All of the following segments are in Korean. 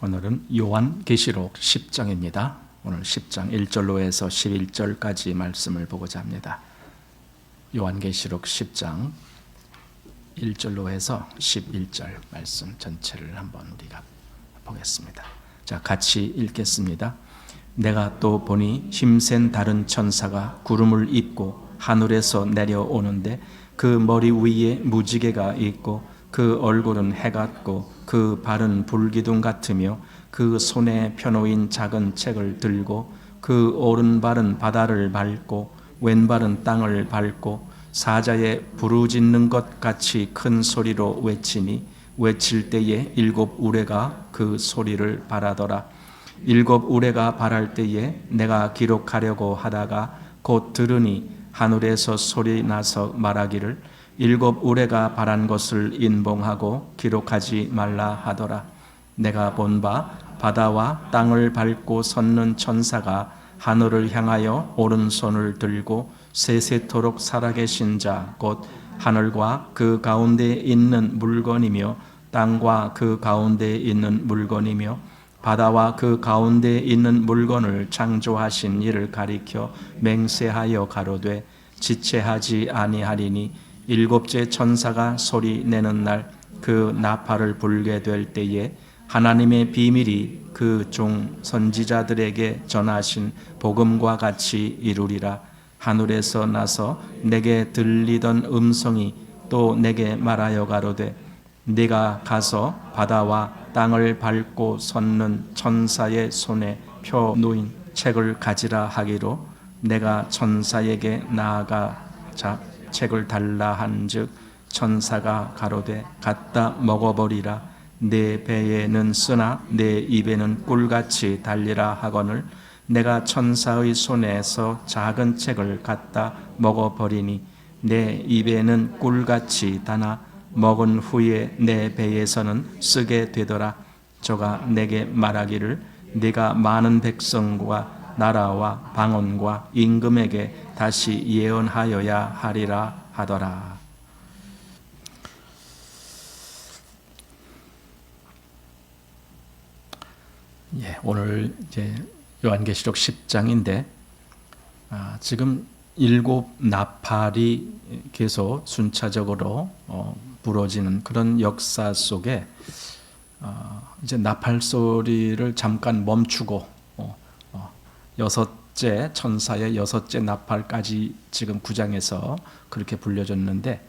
오늘은 요한계시록 10장입니다. 오늘 10장 1절로 해서 11절까지 말씀을 보고자 합니다. 요한계시록 10장 1절로 해서 11절 말씀 전체를 한번 우리가 보겠습니다. 자, 같이 읽겠습니다. 내가 또 보니 힘센 다른 천사가 구름을 입고 하늘에서 내려오는데 그 머리 위에 무지개가 있고 그 얼굴은 해 같고 그 발은 불기둥 같으며 그 손에 펴놓인 작은 책을 들고 그 오른발은 바다를 밟고 왼발은 땅을 밟고 사자에 부르짖는 것 같이 큰 소리로 외치니 외칠 때에 일곱 우레가 그 소리를 발하더라. 일곱 우레가 발할 때에 내가 기록하려고 하다가 곧 들으니 하늘에서 소리 나서 말하기를 일곱 우레가 발한 것을 인봉하고 기록하지 말라 하더라. 내가 본 바 바다와 땅을 밟고 섰는 천사가 하늘을 향하여 오른손을 들고 세세토록 살아계신 자 곧 하늘과 그 가운데에 있는 물건이며 땅과 그 가운데에 있는 물건이며 바다와 그 가운데에 있는 물건을 창조하신 이를 가리켜 맹세하여 가로되 지체하지 아니하리니 일곱째 천사가 소리 내는 날 그 나팔을 불게 될 때에 하나님의 비밀이 그 종 선지자들에게 전하신 복음과 같이 이루리라. 하늘에서 나서 내게 들리던 음성이 또 내게 말하여 가로되 네가 가서 바다와 땅을 밟고 섰는 천사의 손에 펴 놓인 책을 가지라 하기로 내가 천사에게 나아가 책을 달라 한즉 천사가 가로되 갖다 먹어버리라. 내 배에는 쓰나 내 입에는 꿀같이 달리라 하거늘 내가 천사의 손에서 작은 책을 갖다 먹어버리니 내 입에는 꿀같이 다나 먹은 후에 내 배에서는 쓰게 되더라. 저가 내게 말하기를 네가 많은 백성과 나라와 방언과 임금에게 다시 예언하여야 하리라 하더라. 오늘 이제 요한계시록 10장인데 지금 일곱 나팔이 계속 순차적으로 부러지는 그런 역사 속에 이제 나팔 소리를 잠깐 멈추고 여섯째 천사의 여섯째 나팔까지 지금 9장에서 그렇게 불려졌는데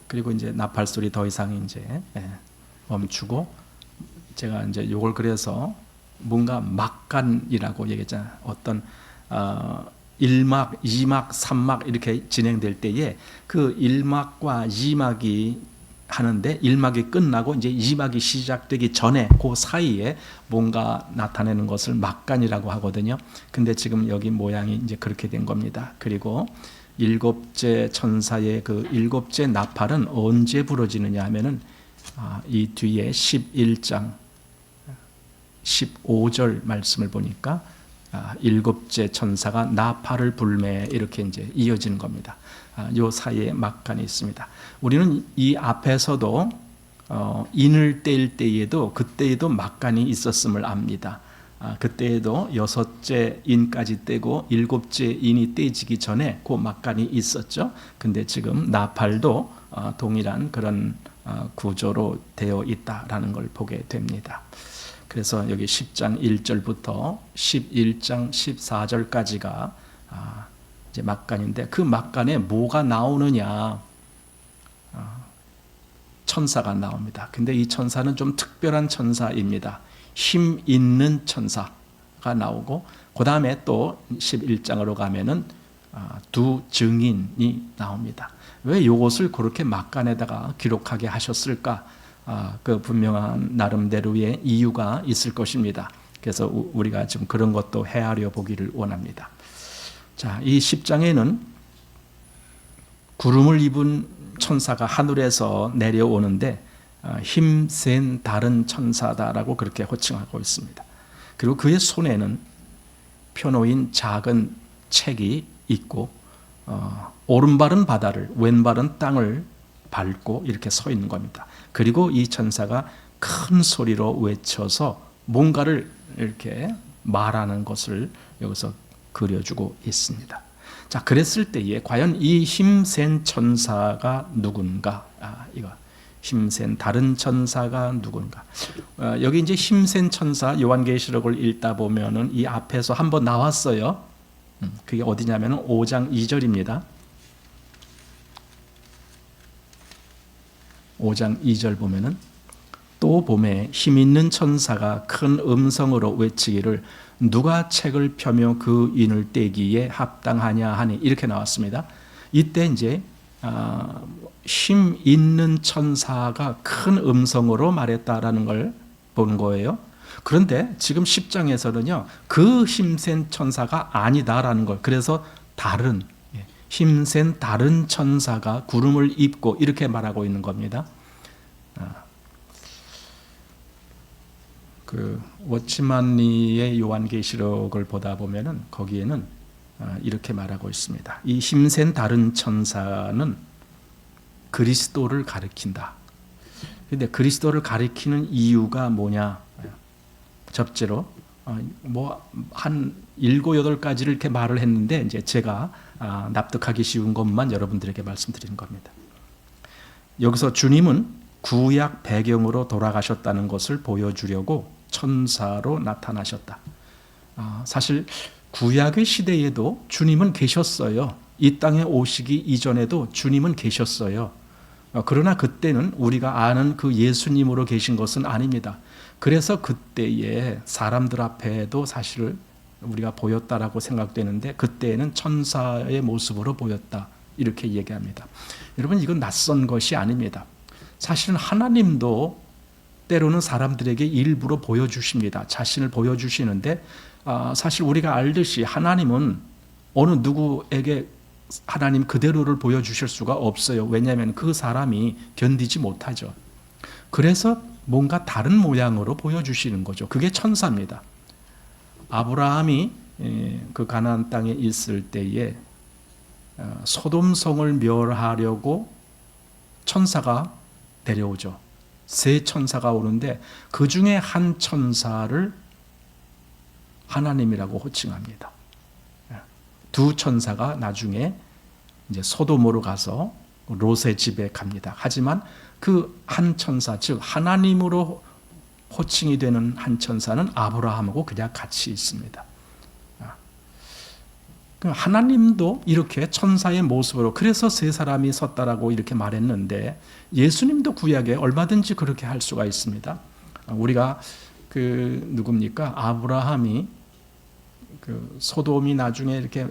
그리고 이제 나팔 소리 더 이상 이제 멈추고 제가 이제 요걸 그래서 뭔가 막간이라고 얘기했잖아요. 어떤 1막, 2막, 3막 이렇게 진행될 때에 그 1막과 2막이 하는데 1막이 끝나고 이제 2막이 시작되기 전에 그 사이에 뭔가 나타내는 것을 막간이라고 하거든요. 근데 지금 여기 모양이 이제 그렇게 된 겁니다. 그리고 일곱째 천사의 그 일곱째 나팔은 언제 부러지느냐 하면은 이 뒤에 11장 15절 말씀을 보니까 일곱째 천사가 나팔을 불매 이렇게 이제 이어지는 겁니다. 요 사이에 막간이 있습니다. 우리는 이 앞에서도 인을 뗄 때에도 그때에도 막간이 있었음을 압니다. 그때에도 여섯째 인까지 떼고 일곱째 인이 떼지기 전에 그 막간이 있었죠. 근데 지금 나팔도 동일한 그런 구조로 되어 있다라는 걸 보게 됩니다. 그래서 여기 10장 1절부터 11장 14절까지가 이제 막간인데 그 막간에 뭐가 나오느냐? 천사가 나옵니다. 근데 이 천사는 좀 특별한 천사입니다. 힘 있는 천사가 나오고 그 다음에 또 11장으로 가면은 두 증인이 나옵니다. 왜 이것을 그렇게 막간에다가 기록하게 하셨을까? 그 분명한 나름대로의 이유가 있을 것입니다. 그래서 우리가 지금 그런 것도 헤아려 보기를 원합니다. 자, 이 10장에는 구름을 입은 천사가 하늘에서 내려오는데 힘센 다른 천사다라고 그렇게 호칭하고 있습니다. 그리고 그의 손에는 펴놓인 작은 책이 있고 오른발은 바다를 왼발은 땅을 밟고 이렇게 서 있는 겁니다. 그리고 이 천사가 큰 소리로 외쳐서 뭔가를 이렇게 말하는 것을 여기서 그려주고 있습니다. 자, 그랬을 때에 과연 이 힘센 천사가 누군가? 이거 힘센 다른 천사가 누군가? 여기 이제 힘센 천사 요한계시록을 읽다 보면은 이 앞에서 한번 나왔어요. 그게 어디냐면은 5장 2절입니다. 5장 2절 보면은 또 봄에 힘있는 천사가 큰 음성으로 외치기를 누가 책을 펴며 그 인을 떼기에 합당하냐 하니 이렇게 나왔습니다. 이때 이제 힘 있는 천사가 큰 음성으로 말했다라는 걸 보는 거예요. 그런데 지금 10장에서는요 그 힘센 천사가 아니다라는 걸, 그래서 다른 힘센 다른 천사가 구름을 입고 이렇게 말하고 있는 겁니다. 그 워치만리의 요한계시록을 보다 보면은 거기에는 이렇게 말하고 있습니다. 이 힘센 다른 천사는 그리스도를 가리킨다. 그런데 그리스도를 가리키는 이유가 뭐냐? 접제로 한 7, 8가지를 이렇게 말을 했는데 이제 제가 납득하기 쉬운 것만 여러분들에게 말씀드리는 겁니다. 여기서 주님은 구약 배경으로 돌아가셨다는 것을 보여주려고 천사로 나타나셨다. 사실 구약의 시대에도 주님은 계셨어요. 이 땅에 오시기 이전에도 주님은 계셨어요. 그러나 그때는 우리가 아는 그 예수님으로 계신 것은 아닙니다. 그래서 그때에 사람들 앞에도 사실 우리가 보였다라고 생각되는데 그때에는 천사의 모습으로 보였다 이렇게 얘기합니다. 여러분, 이건 낯선 것이 아닙니다. 사실은 하나님도 때로는 사람들에게 일부러 보여주십니다. 자신을 보여주시는데 사실 우리가 알듯이 하나님은 어느 누구에게 하나님 그대로를 보여주실 수가 없어요. 왜냐하면 그 사람이 견디지 못하죠. 그래서 뭔가 다른 모양으로 보여주시는 거죠. 그게 천사입니다. 아브라함이 그 가나안 땅에 있을 때에 소돔성을 멸하려고 천사가 데려오죠. 세 천사가 오는데 그 중에 한 천사를 하나님이라고 호칭합니다. 두 천사가 나중에 이제 소돔으로 가서 롯의 집에 갑니다. 하지만 그 한 천사, 즉 하나님으로 호칭이 되는 한 천사는 아브라함하고 그냥 같이 있습니다. 하나님도 이렇게 천사의 모습으로, 그래서 세 사람이 섰다라고 이렇게 말했는데 예수님도 구약에 얼마든지 그렇게 할 수가 있습니다. 우리가 누굽니까? 아브라함이 소돔이 나중에 이렇게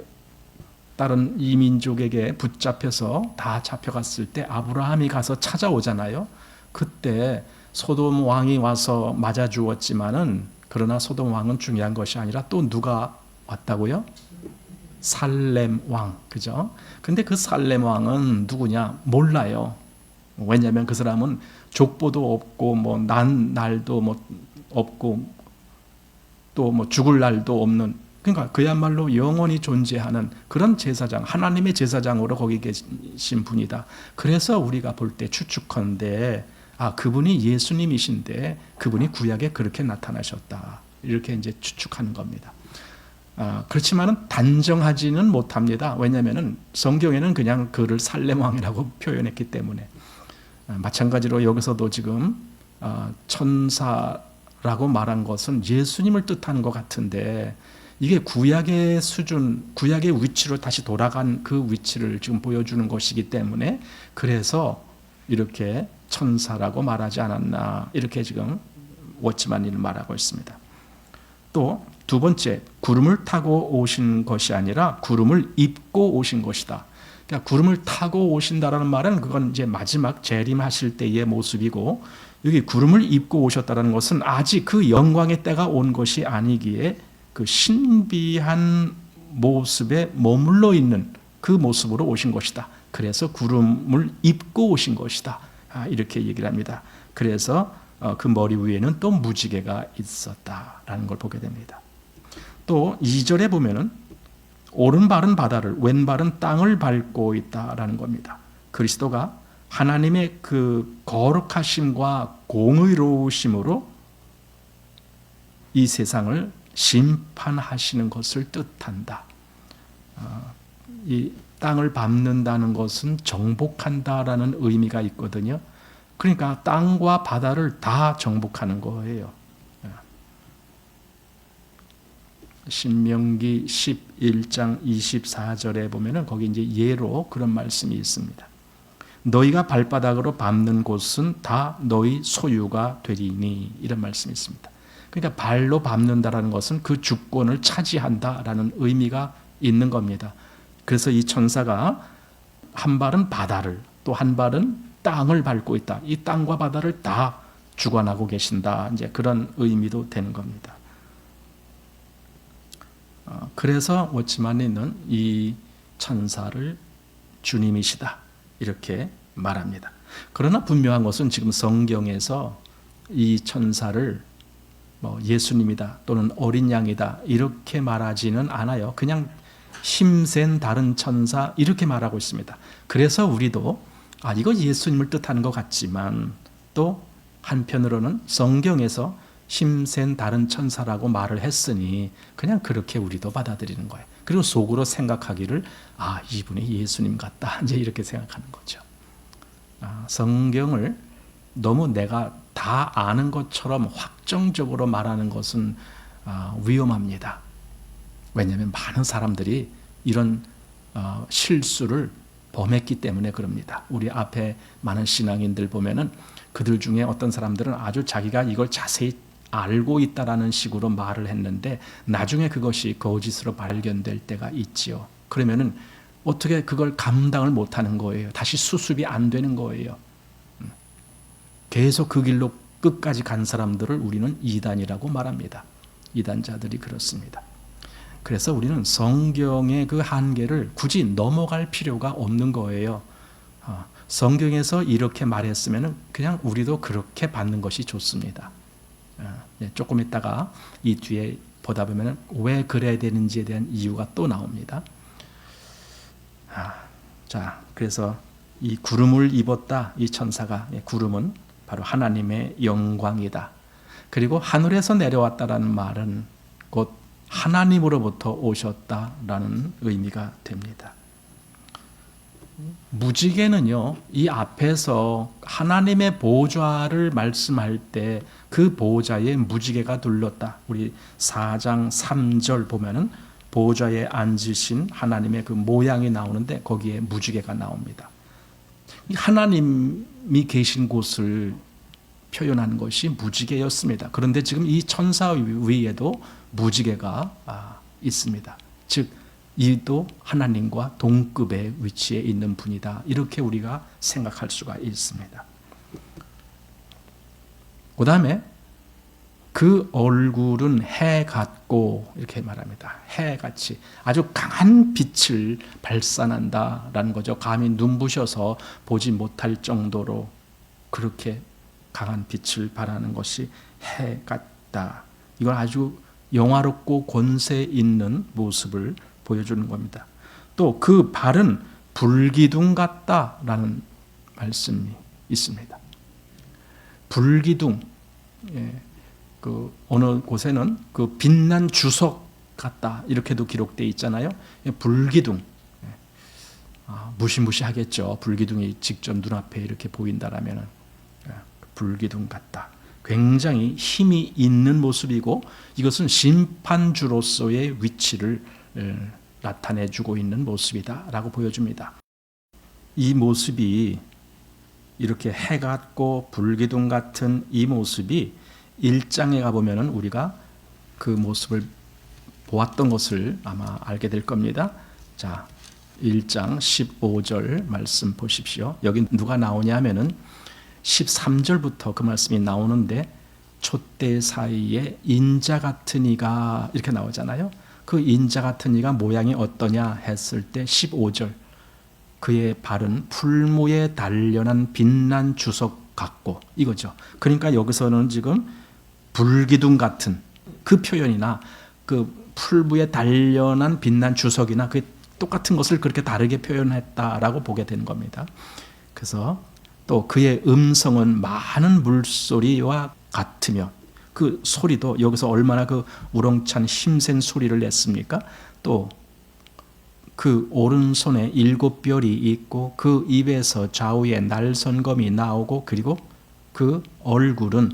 다른 이민족에게 붙잡혀서 다 잡혀갔을 때 아브라함이 가서 찾아오잖아요. 그때 소돔 왕이 와서 맞아 주었지만은, 그러나 소돔 왕은 중요한 것이 아니라 또 누가 왔다고요? 살렘 왕, 그죠? 근데 그 살렘 왕은 누구냐? 몰라요. 왜냐하면 그 사람은 족보도 없고 난 날도 없고 또 죽을 날도 없는, 그러니까 그야말로 영원히 존재하는 그런 제사장, 하나님의 제사장으로 거기 계신 분이다. 그래서 우리가 볼 때 추측컨대 그분이 예수님이신데 그분이 구약에 그렇게 나타나셨다, 이렇게 이제 추측하는 겁니다. 그렇지만은 단정하지는 못합니다. 왜냐하면은 성경에는 그냥 그를 살렘 왕이라고 표현했기 때문에. 마찬가지로 여기서도 지금 천사라고 말한 것은 예수님을 뜻하는 것 같은데, 이게 구약의 수준, 구약의 위치로 다시 돌아간 그 위치를 지금 보여주는 것이기 때문에, 그래서 이렇게 천사라고 말하지 않았나, 이렇게 지금 워치만리는 말하고 있습니다. 또 두 번째, 구름을 타고 오신 것이 아니라 구름을 입고 오신 것이다. 그러니까 구름을 타고 오신다라는 말은 그건 이제 마지막 재림하실 때의 모습이고, 여기 구름을 입고 오셨다는 것은 아직 그 영광의 때가 온 것이 아니기에 그 신비한 모습에 머물러 있는 그 모습으로 오신 것이다. 그래서 구름을 입고 오신 것이다. 이렇게 얘기를 합니다. 그래서 그 머리 위에는 또 무지개가 있었다라는 걸 보게 됩니다. 또 2절에 보면은 오른발은 바다를, 왼발은 땅을 밟고 있다라는 겁니다. 그리스도가 하나님의 그 거룩하심과 공의로우심으로 이 세상을 심판하시는 것을 뜻한다. 이 땅을 밟는다는 것은 정복한다라는 의미가 있거든요. 그러니까 땅과 바다를 다 정복하는 거예요. 신명기 11장 24절에 보면은 거기 이제 예로 그런 말씀이 있습니다. 너희가 발바닥으로 밟는 곳은 다 너희 소유가 되리니, 이런 말씀이 있습니다. 그러니까 발로 밟는다라는 것은 그 주권을 차지한다라는 의미가 있는 겁니다. 그래서 이 천사가 한 발은 바다를, 또 한 발은 땅을 밟고 있다. 이 땅과 바다를 다 주관하고 계신다. 이제 그런 의미도 되는 겁니다. 그래서 워치만리는 이 천사를 주님이시다 이렇게 말합니다. 그러나 분명한 것은 지금 성경에서 이 천사를 예수님이다 또는 어린 양이다 이렇게 말하지는 않아요. 그냥 힘센 다른 천사 이렇게 말하고 있습니다. 그래서 우리도 이거 예수님을 뜻하는 것 같지만 또 한편으로는 성경에서 힘센 다른 천사라고 말을 했으니 그냥 그렇게 우리도 받아들이는 거예요. 그리고 속으로 생각하기를 이분이 예수님 같다 이제 이렇게 생각하는 거죠. 성경을 너무 내가 다 아는 것처럼 확정적으로 말하는 것은 위험합니다. 왜냐하면 많은 사람들이 이런 실수를 범했기 때문에 그럽니다. 우리 앞에 많은 신앙인들 보면은 그들 중에 어떤 사람들은 아주 자기가 이걸 자세히 알고 있다라는 식으로 말을 했는데 나중에 그것이 거짓으로 발견될 때가 있지요. 그러면은 어떻게 그걸 감당을 못하는 거예요. 다시 수습이 안 되는 거예요. 계속 그 길로 끝까지 간 사람들을 우리는 이단이라고 말합니다. 이단자들이 그렇습니다. 그래서 우리는 성경의 그 한계를 굳이 넘어갈 필요가 없는 거예요. 성경에서 이렇게 말했으면 그냥 우리도 그렇게 받는 것이 좋습니다. 조금 있다가 이 뒤에 보다 보면 왜 그래야 되는지에 대한 이유가 또 나옵니다. 자, 그래서 이 구름을 입었다. 이 천사가, 구름은 바로 하나님의 영광이다. 그리고 하늘에서 내려왔다라는 말은 곧 하나님으로부터 오셨다라는 의미가 됩니다. 무지개는요, 이 앞에서 하나님의 보좌를 말씀할 때 그 보좌에 무지개가 둘렀다. 우리 4장 3절 보면은 보좌에 앉으신 하나님의 그 모양이 나오는데 거기에 무지개가 나옵니다. 하나님이 계신 곳을 표현하는 것이 무지개였습니다. 그런데 지금 이 천사 위에도 무지개가 있습니다. 즉 이도 하나님과 동급의 위치에 있는 분이다. 이렇게 우리가 생각할 수가 있습니다. 그 다음에 그 얼굴은 해 같고 이렇게 말합니다. 해같이 아주 강한 빛을 발산한다라는 거죠. 감히 눈부셔서 보지 못할 정도로 그렇게 강한 빛을 발하는 것이 해 같다. 이건 아주 영화롭고 권세 있는 모습을 보여주는 겁니다. 또 그 발은 불기둥 같다라는 말씀이 있습니다. 불기둥, 그 어느 곳에는 그 빛난 주석 같다 이렇게도 기록되어 있잖아요. 불기둥, 무시무시하겠죠. 불기둥이 직접 눈앞에 이렇게 보인다라면은 불기둥 같다. 굉장히 힘이 있는 모습이고 이것은 심판주로서의 위치를 나타내주고 있는 모습이다라고 보여줍니다. 이 모습이 이렇게 해 같고 불기둥 같은 이 모습이 1장에 가보면은 우리가 그 모습을 보았던 것을 아마 알게 될 겁니다. 자, 1장 15절 말씀 보십시오. 여기 누가 나오냐 하면은 13절부터 그 말씀이 나오는데 촛대 사이에 인자 같은 이가 이렇게 나오잖아요. 그 인자 같은 이가 모양이 어떠냐 했을 때 15절 그의 발은 풀무에 단련한 빛난 주석 같고 이거죠. 그러니까 여기서는 지금 불기둥 같은 그 표현이나 그 풀무에 단련한 빛난 주석이나 그 똑같은 것을 그렇게 다르게 표현했다라고 보게 되는 겁니다. 그래서 또 그의 음성은 많은 물소리와 같으며 그 소리도 여기서 얼마나 그 우렁찬 힘센 소리를 냈습니까? 또 그 오른손에 7별이 있고 그 입에서 좌우에 날선검이 나오고 그리고 그 얼굴은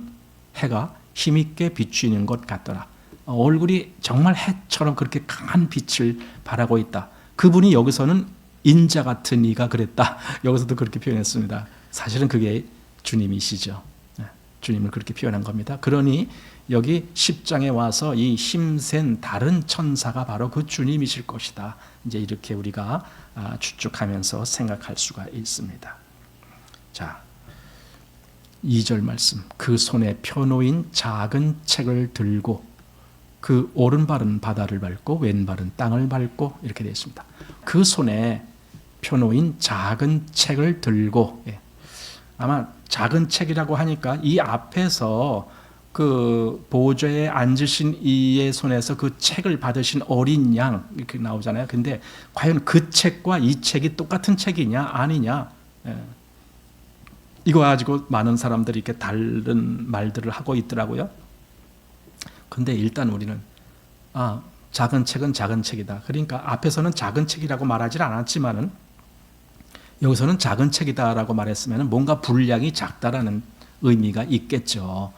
해가 힘있게 비추는 것 같더라. 얼굴이 정말 해처럼 그렇게 강한 빛을 발하고 있다. 그분이 여기서는 인자 같은 이가 그랬다. 여기서도 그렇게 표현했습니다. 사실은 그게 주님이시죠. 주님을 그렇게 표현한 겁니다. 그러니 여기 10장에 와서 이 힘센 다른 천사가 바로 그 주님이실 것이다. 이제 이렇게 우리가 추측하면서 생각할 수가 있습니다. 자, 2절 말씀. 그 손에 펴놓인 작은 책을 들고 그 오른발은 바다를 밟고 왼발은 땅을 밟고 이렇게 되어 있습니다. 그 손에 펴놓인 작은 책을 들고, 아마 작은 책이라고 하니까 이 앞에서 그 보좌에 앉으신 이의 손에서 그 책을 받으신 어린 양 이렇게 나오잖아요. 근데 과연 그 책과 이 책이 똑같은 책이냐 아니냐, 이거 가지고 많은 사람들이 이렇게 다른 말들을 하고 있더라고요. 근데 일단 우리는 작은 책은 작은 책이다. 그러니까 앞에서는 작은 책이라고 말하지 않았지만은 여기서는 작은 책이다라고 말했으면 뭔가 분량이 작다라는 의미가 있겠죠.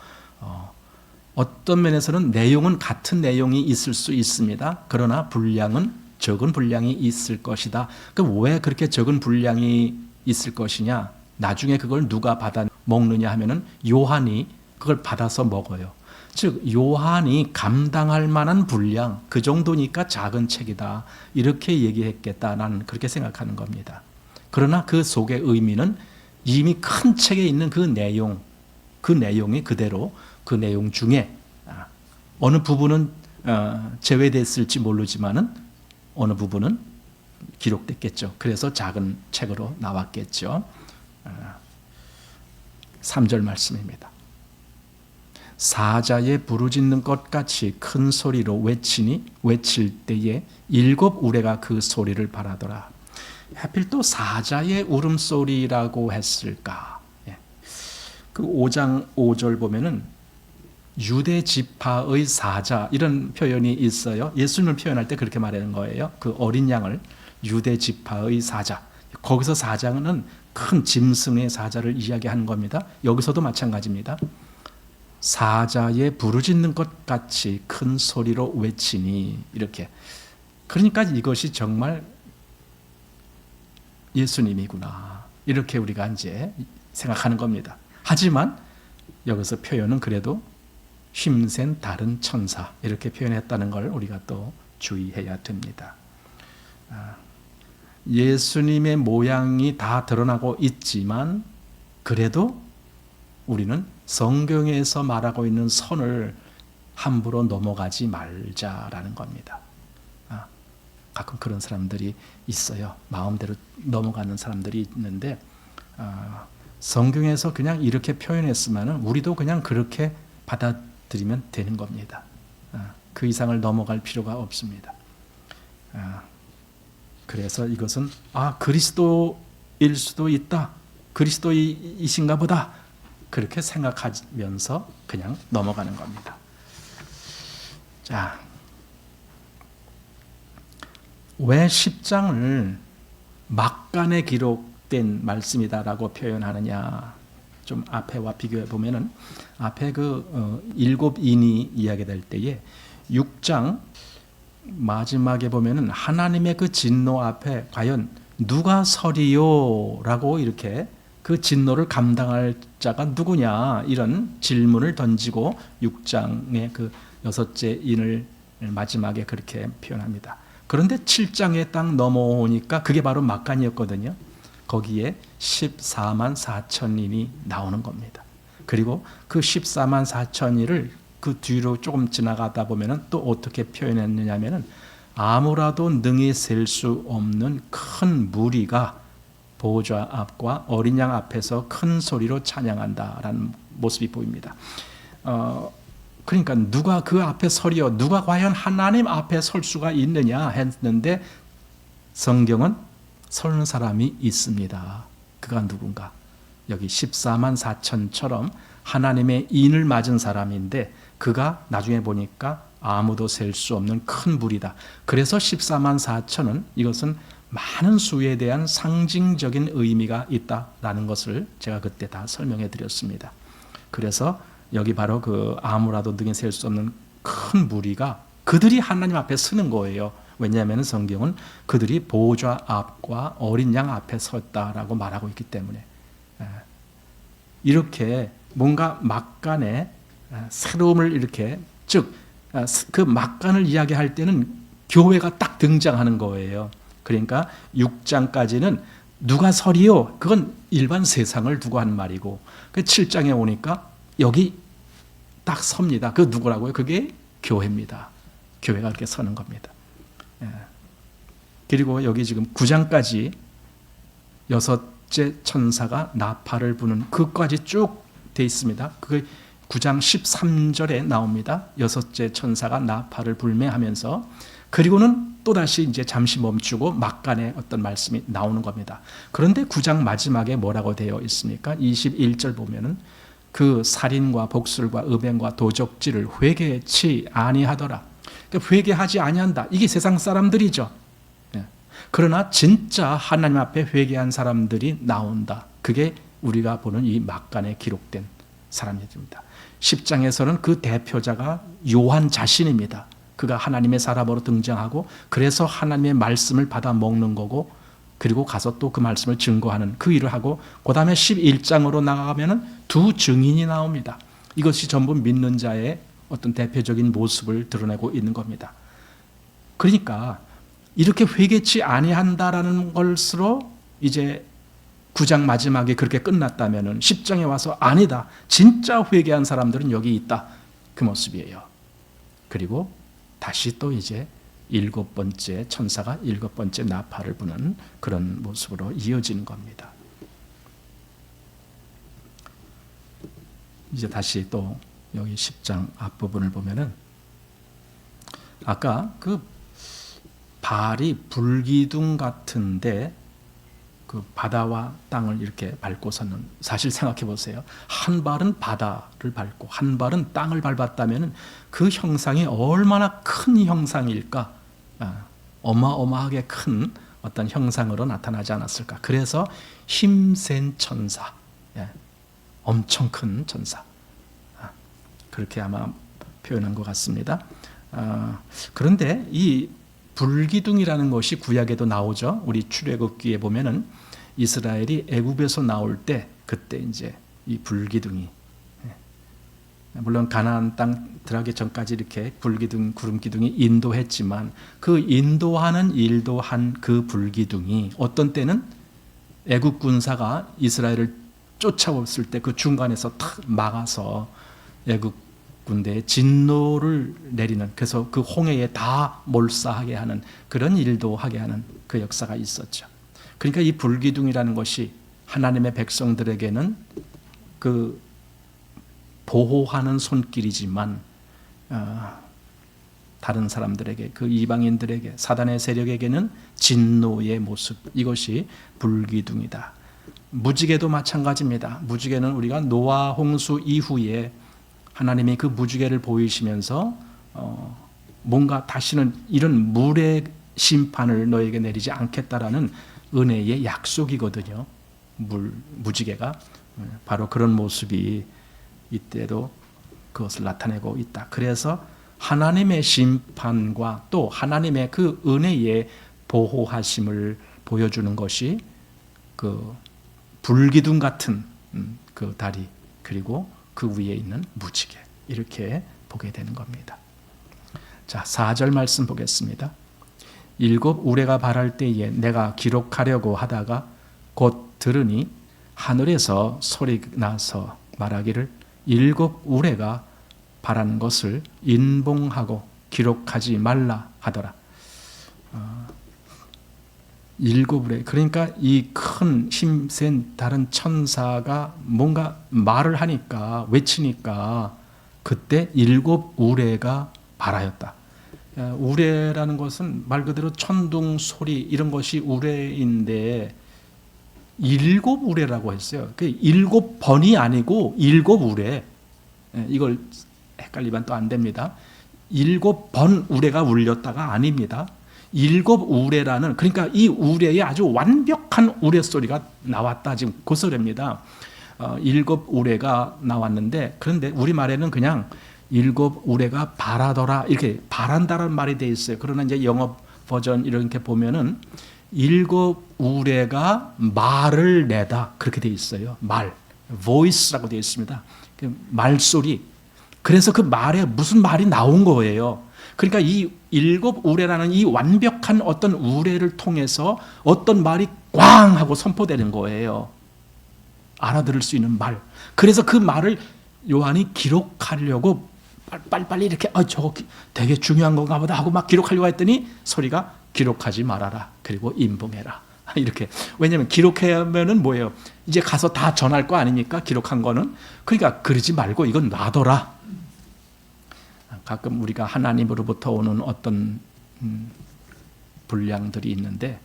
어떤 면에서는 내용은 같은 내용이 있을 수 있습니다. 그러나 분량은 적은 분량이 있을 것이다. 그럼 왜 그렇게 적은 분량이 있을 것이냐? 나중에 그걸 누가 받아 먹느냐 하면은 요한이 그걸 받아서 먹어요. 즉 요한이 감당할 만한 분량, 그 정도니까 작은 책이다. 이렇게 얘기했겠다. 나는 그렇게 생각하는 겁니다. 그러나 그 속의 의미는 이미 큰 책에 있는 그 내용이 그대로 그 내용 중에 어느 부분은 제외됐을지 모르지만은 어느 부분은 기록됐겠죠. 그래서 작은 책으로 나왔겠죠. 3절 말씀입니다. 사자의 부르짖는 것 같이 큰 소리로 외칠 때에 7 우레가 그 소리를 발하더라. 하필 또 사자의 울음소리라고 했을까? 그 5장 5절 보면은 유대 지파의 사자 이런 표현이 있어요. 예수님을 표현할 때 그렇게 말하는 거예요. 그 어린 양을 유대 지파의 사자. 거기서 사자는 큰 짐승의 사자를 이야기하는 겁니다. 여기서도 마찬가지입니다. 사자의 부르짖는 것 같이 큰 소리로 외치니 이렇게. 그러니까 이것이 정말 예수님이구나. 이렇게 우리가 이제 생각하는 겁니다. 하지만 여기서 표현은 그래도 힘센 다른 천사 이렇게 표현했다는 걸 우리가 또 주의해야 됩니다. 예수님의 모양이 다 드러나고 있지만 그래도 우리는 성경에서 말하고 있는 선을 함부로 넘어가지 말자라는 겁니다. 가끔 그런 사람들이 있어요. 마음대로 넘어가는 사람들이 있는데 성경에서 그냥 이렇게 표현했으면 우리도 그냥 그렇게 받아들이면 되는 겁니다. 그 이상을 넘어갈 필요가 없습니다. 그래서 이것은 그리스도일 수도 있다. 그리스도이신가 보다. 그렇게 생각하면서 그냥 넘어가는 겁니다. 자, 왜 10장을 막간에 기록된 말씀이다라고 표현하느냐? 좀 앞에와 비교해 보면은 앞에 그 7인이 이야기될 때에 6장 마지막에 보면은 하나님의 그 진노 앞에 과연 누가 서리요라고 이렇게 그 진노를 감당할 자가 누구냐 이런 질문을 던지고 6장의 그 6째 인을 마지막에 그렇게 표현합니다. 그런데 7장에 딱 넘어오니까 그게 바로 막간이었거든요. 거기에 14만 4천인이 나오는 겁니다. 그리고 그 14만 4천인을 그 뒤로 조금 지나가다 보면은 또 어떻게 표현했느냐면은 아무라도 능히 셀 수 없는 큰 무리가 보좌 앞과 어린 양 앞에서 큰 소리로 찬양한다라는 모습이 보입니다. 그러니까 누가 그 앞에 서리요? 누가 과연 하나님 앞에 설 수가 있느냐 했는데 성경은 서는 사람이 있습니다. 그가 누군가? 여기 14만 4천처럼 하나님의 인을 맞은 사람인데 그가 나중에 보니까 아무도 셀 수 없는 큰 물이다. 그래서 14만 4천은 이것은 많은 수에 대한 상징적인 의미가 있다라는 것을 제가 그때 다 설명해 드렸습니다. 그래서 여기 바로 그 아무라도 능히 셀 수 없는 큰 무리가 그들이 하나님 앞에 서는 거예요. 왜냐하면 성경은 그들이 보좌 앞과 어린 양 앞에 섰다라고 말하고 있기 때문에 이렇게 뭔가 막간에 새로움을 이렇게 즉 그 막간을 이야기할 때는 교회가 딱 등장하는 거예요. 그러니까 6장까지는 누가 서리요? 그건 일반 세상을 두고 하는 말이고 7장에 오니까 여기 딱 섭니다. 그 누구라고요? 그게 교회입니다. 교회가 이렇게 서는 겁니다. 그리고 여기 지금 9장까지 여섯째 천사가 나팔을 부는 그까지 쭉 돼 있습니다. 그게 9장 13절에 나옵니다. 여섯째 천사가 나팔을 불매 하면서 그리고는 또다시 이제 잠시 멈추고 막간에 어떤 말씀이 나오는 겁니다. 그런데 9장 마지막에 뭐라고 되어 있습니까? 21절 보면은 그 살인과 복술과 음행과 도적질을 회개치 아니하더라. 그러니까 회개하지 아니한다. 이게 세상 사람들이죠. 그러나 진짜 하나님 앞에 회개한 사람들이 나온다. 그게 우리가 보는 이 막간에 기록된 사람들입니다. 10장에서는 그 대표자가 요한 자신입니다. 그가 하나님의 사람으로 등장하고 그래서 하나님의 말씀을 받아 먹는 거고 그리고 가서 또 그 말씀을 증거하는 그 일을 하고 그 다음에 11장으로 나가면 두 증인이 나옵니다. 이것이 전부 믿는 자의 어떤 대표적인 모습을 드러내고 있는 겁니다. 그러니까 이렇게 회개치 아니한다라는 것으로 이제 9장 마지막에 그렇게 끝났다면 10장에 와서 아니다. 진짜 회개한 사람들은 여기 있다. 그 모습이에요. 그리고 다시 또 이제 7번째 천사가 7번째 나팔을 부는 그런 모습으로 이어지는 겁니다. 이제 다시 또 여기 10장 앞부분을 보면은 아까 그 발이 불기둥 같은데 그 바다와 땅을 이렇게 밟고서는 사실 생각해 보세요. 한 발은 바다를 밟고 한 발은 땅을 밟았다면 그 형상이 얼마나 큰 형상일까? 어마어마하게 큰 어떤 형상으로 나타나지 않았을까? 그래서 힘센 천사, 엄청 큰 천사, 그렇게 아마 표현한 것 같습니다. 그런데 이 불기둥이라는 것이 구약에도 나오죠. 우리 출애굽기에 보면은 이스라엘이 애굽에서 나올 때 그때 이제 이 불기둥이 물론 가나안 땅 들어가기 전까지 이렇게 불기둥, 구름 기둥이 인도했지만 그 인도하는 일도 한 그 불기둥이 어떤 때는 애굽 군사가 이스라엘을 쫓아왔을 때 그 중간에서 탁 막아서 애굽 군대의 진노를 내리는 그래서 그 홍해에 다 몰사하게 하는 그런 일도 하게 하는 그 역사가 있었죠. 그러니까 이 불기둥이라는 것이 하나님의 백성들에게는 그 보호하는 손길이지만 다른 사람들에게 그 이방인들에게 사단의 세력에게는 진노의 모습 이것이 불기둥이다. 무지개도 마찬가지입니다. 무지개는 우리가 노아 홍수 이후에 하나님이 그 무지개를 보이시면서 뭔가 다시는 이런 물의 심판을 너에게 내리지 않겠다라는 은혜의 약속이거든요. 무지개가 바로 그런 모습이 이때도 그것을 나타내고 있다. 그래서 하나님의 심판과 또 하나님의 그 은혜의 보호하심을 보여주는 것이 그 불기둥 같은 그 다리 그리고 그 위에 있는 무지개 이렇게 보게 되는 겁니다. 자, 4절 말씀 보겠습니다. 7 우레가 발할 때에 내가 기록하려고 하다가 곧 들으니 하늘에서 소리 나서 말하기를 7 우레가 발한 것을 인봉하고 기록하지 말라 하더라. 7 우레 그러니까 이 큰 힘센 다른 천사가 뭔가 말을 하니까 외치니까 그때 7 우레가 발하였다. 우레라는 것은 말 그대로 천둥 소리 이런 것이 우레인데 7 우레라고 했어요. 그 7번이 아니고 7 우레. 이걸 헷갈리면 또 안 됩니다. 7번 우레가 울렸다가 아닙니다. 7 우레라는, 그러니까 이 우레에 아주 완벽한 우레 소리가 나왔다, 지금 그 소리입니다. 7 우레가 나왔는데, 그런데 우리말에는 그냥 7 우레가 바라더라 이렇게 바란다라는 말이 돼 있어요. 그러나 이제 영어 버전 이렇게 보면은 7 우레가 말을 내다 그렇게 돼 있어요. 말, voice라고 돼 있습니다. 말소리. 그래서 그 말에 무슨 말이 나온 거예요. 그러니까 이 7 우레라는 이 완벽한 어떤 우레를 통해서 어떤 말이 꽝 하고 선포되는 거예요. 알아들을 수 있는 말. 그래서 그 말을 요한이 기록하려고 빨리빨리 이렇게 저거 되게 중요한 건가 보다 하고 막 기록하려고 했더니 소리가 기록하지 말아라. 그리고 임봉해라. 이렇게. 왜냐하면 기록하면은 뭐예요? 이제 가서 다 전할 거 아닙니까? 기록한 거는. 그러니까 그러지 말고 이건 놔둬라. 가끔 우리가 하나님으로부터 오는 어떤 분량들이 있는데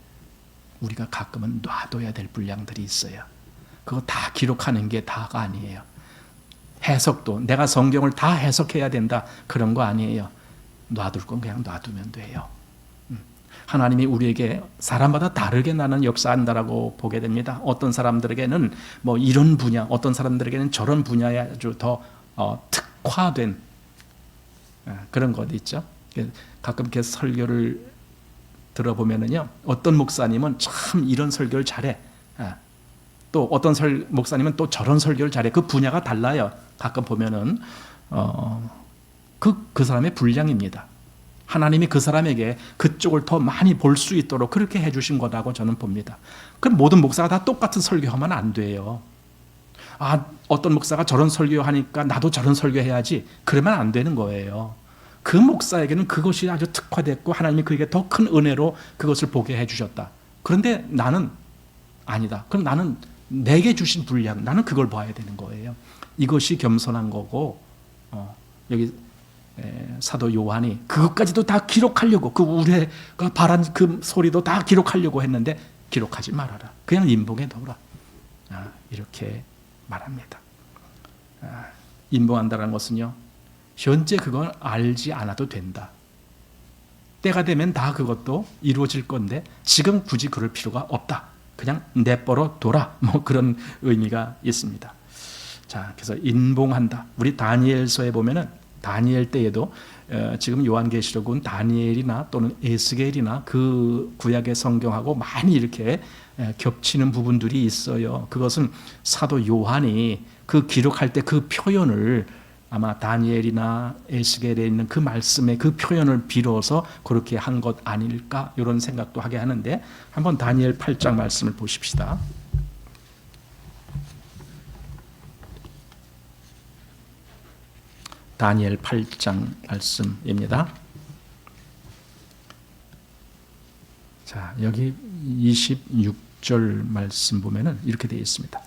우리가 가끔은 놔둬야 될 분량들이 있어요. 그거 다 기록하는 게 다가 아니에요. 해석도 내가 성경을 다 해석해야 된다 그런 거 아니에요. 놔둘 건 그냥 놔두면 돼요. 하나님이 우리에게 사람마다 다르게 나는 역사한다라고 보게 됩니다. 어떤 사람들에게는 뭐 이런 분야, 어떤 사람들에게는 저런 분야에 아주 더 특화된 그런 것 있죠. 가끔 이렇게 설교를 들어보면은요, 어떤 목사님은 참 이런 설교를 잘해. 또 어떤 목사님은 또 저런 설교를 잘해. 그 분야가 달라요. 가끔 보면은 그 사람의 분량입니다. 하나님이 그 사람에게 그쪽을 더 많이 볼 수 있도록 그렇게 해주신 거라고 저는 봅니다. 그럼 모든 목사가 다 똑같은 설교하면 안 돼요. 어떤 목사가 저런 설교하니까 나도 저런 설교해야지. 그러면 안 되는 거예요. 그 목사에게는 그것이 아주 특화됐고 하나님이 그에게 더 큰 은혜로 그것을 보게 해주셨다. 그런데 나는 아니다. 그럼 나는 내게 주신 분량, 나는 그걸 봐야 되는 거예요. 이것이 겸손한 거고, 여기 사도 요한이 그것까지도 다 기록하려고, 그 우레가 바란 그 소리도 다 기록하려고 했는데 기록하지 말아라. 그냥 임봉해 둬라. 이렇게 말합니다. 임봉한다는 것은요, 현재 그걸 알지 않아도 된다. 때가 되면 다 그것도 이루어질 건데 지금 굳이 그럴 필요가 없다. 그냥 내버려 둬라. 뭐 그런 의미가 있습니다. 자, 그래서 인봉한다. 우리 다니엘서에 보면은 다니엘 때에도 지금 요한계시록은 다니엘이나 또는 에스겔이나 그 구약의 성경하고 많이 이렇게 겹치는 부분들이 있어요. 그것은 사도 요한이 그 기록할 때 그 표현을 아마 다니엘이나 에스겔에 있는 그 말씀의 그 표현을 빌어서 그렇게 한 것 아닐까 이런 생각도 하게 하는데, 한번 다니엘 8장 말씀을 보십시다. 다니엘 8장 말씀입니다. 자, 여기 26절 말씀 보면은 이렇게 되어 있습니다.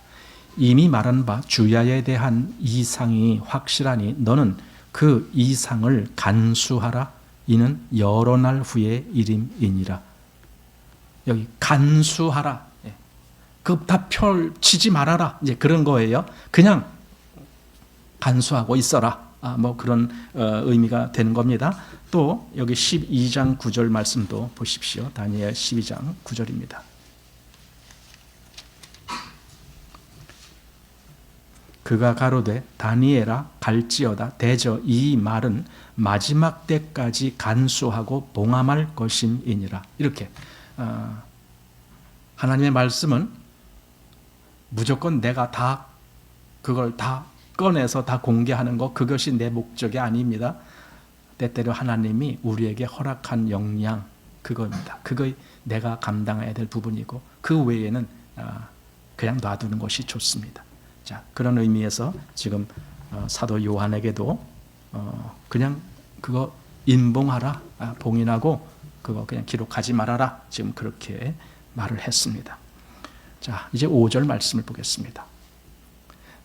이미 말한 바 주야에 대한 이상이 확실하니 너는 그 이상을 간수하라. 이는 여러 날 후의 일임이니라. 여기 간수하라. 그 다 펼치지 말아라. 이제 그런 거예요. 그냥 간수하고 있어라. 뭐 그런 의미가 되는 겁니다. 또 여기 12장 9절 말씀도 보십시오. 다니엘 12장 9절입니다. 그가 가로되 다니엘아 갈지어다 대저 이 말은 마지막 때까지 간수하고 봉함할 것임이니라. 이렇게 하나님의 말씀은 무조건 내가 다 그걸 다 꺼내서 다 공개하는 것, 그것이 내 목적이 아닙니다. 때때로 하나님이 우리에게 허락한 역량, 그겁니다. 그거 내가 감당해야 될 부분이고 그 외에는 그냥 놔두는 것이 좋습니다. 자, 그런 의미에서 지금 사도 요한에게도 그냥 그거 인봉하라, 봉인하고 그거 그냥 기록하지 말아라, 지금 그렇게 말을 했습니다. 자, 이제 5절 말씀을 보겠습니다.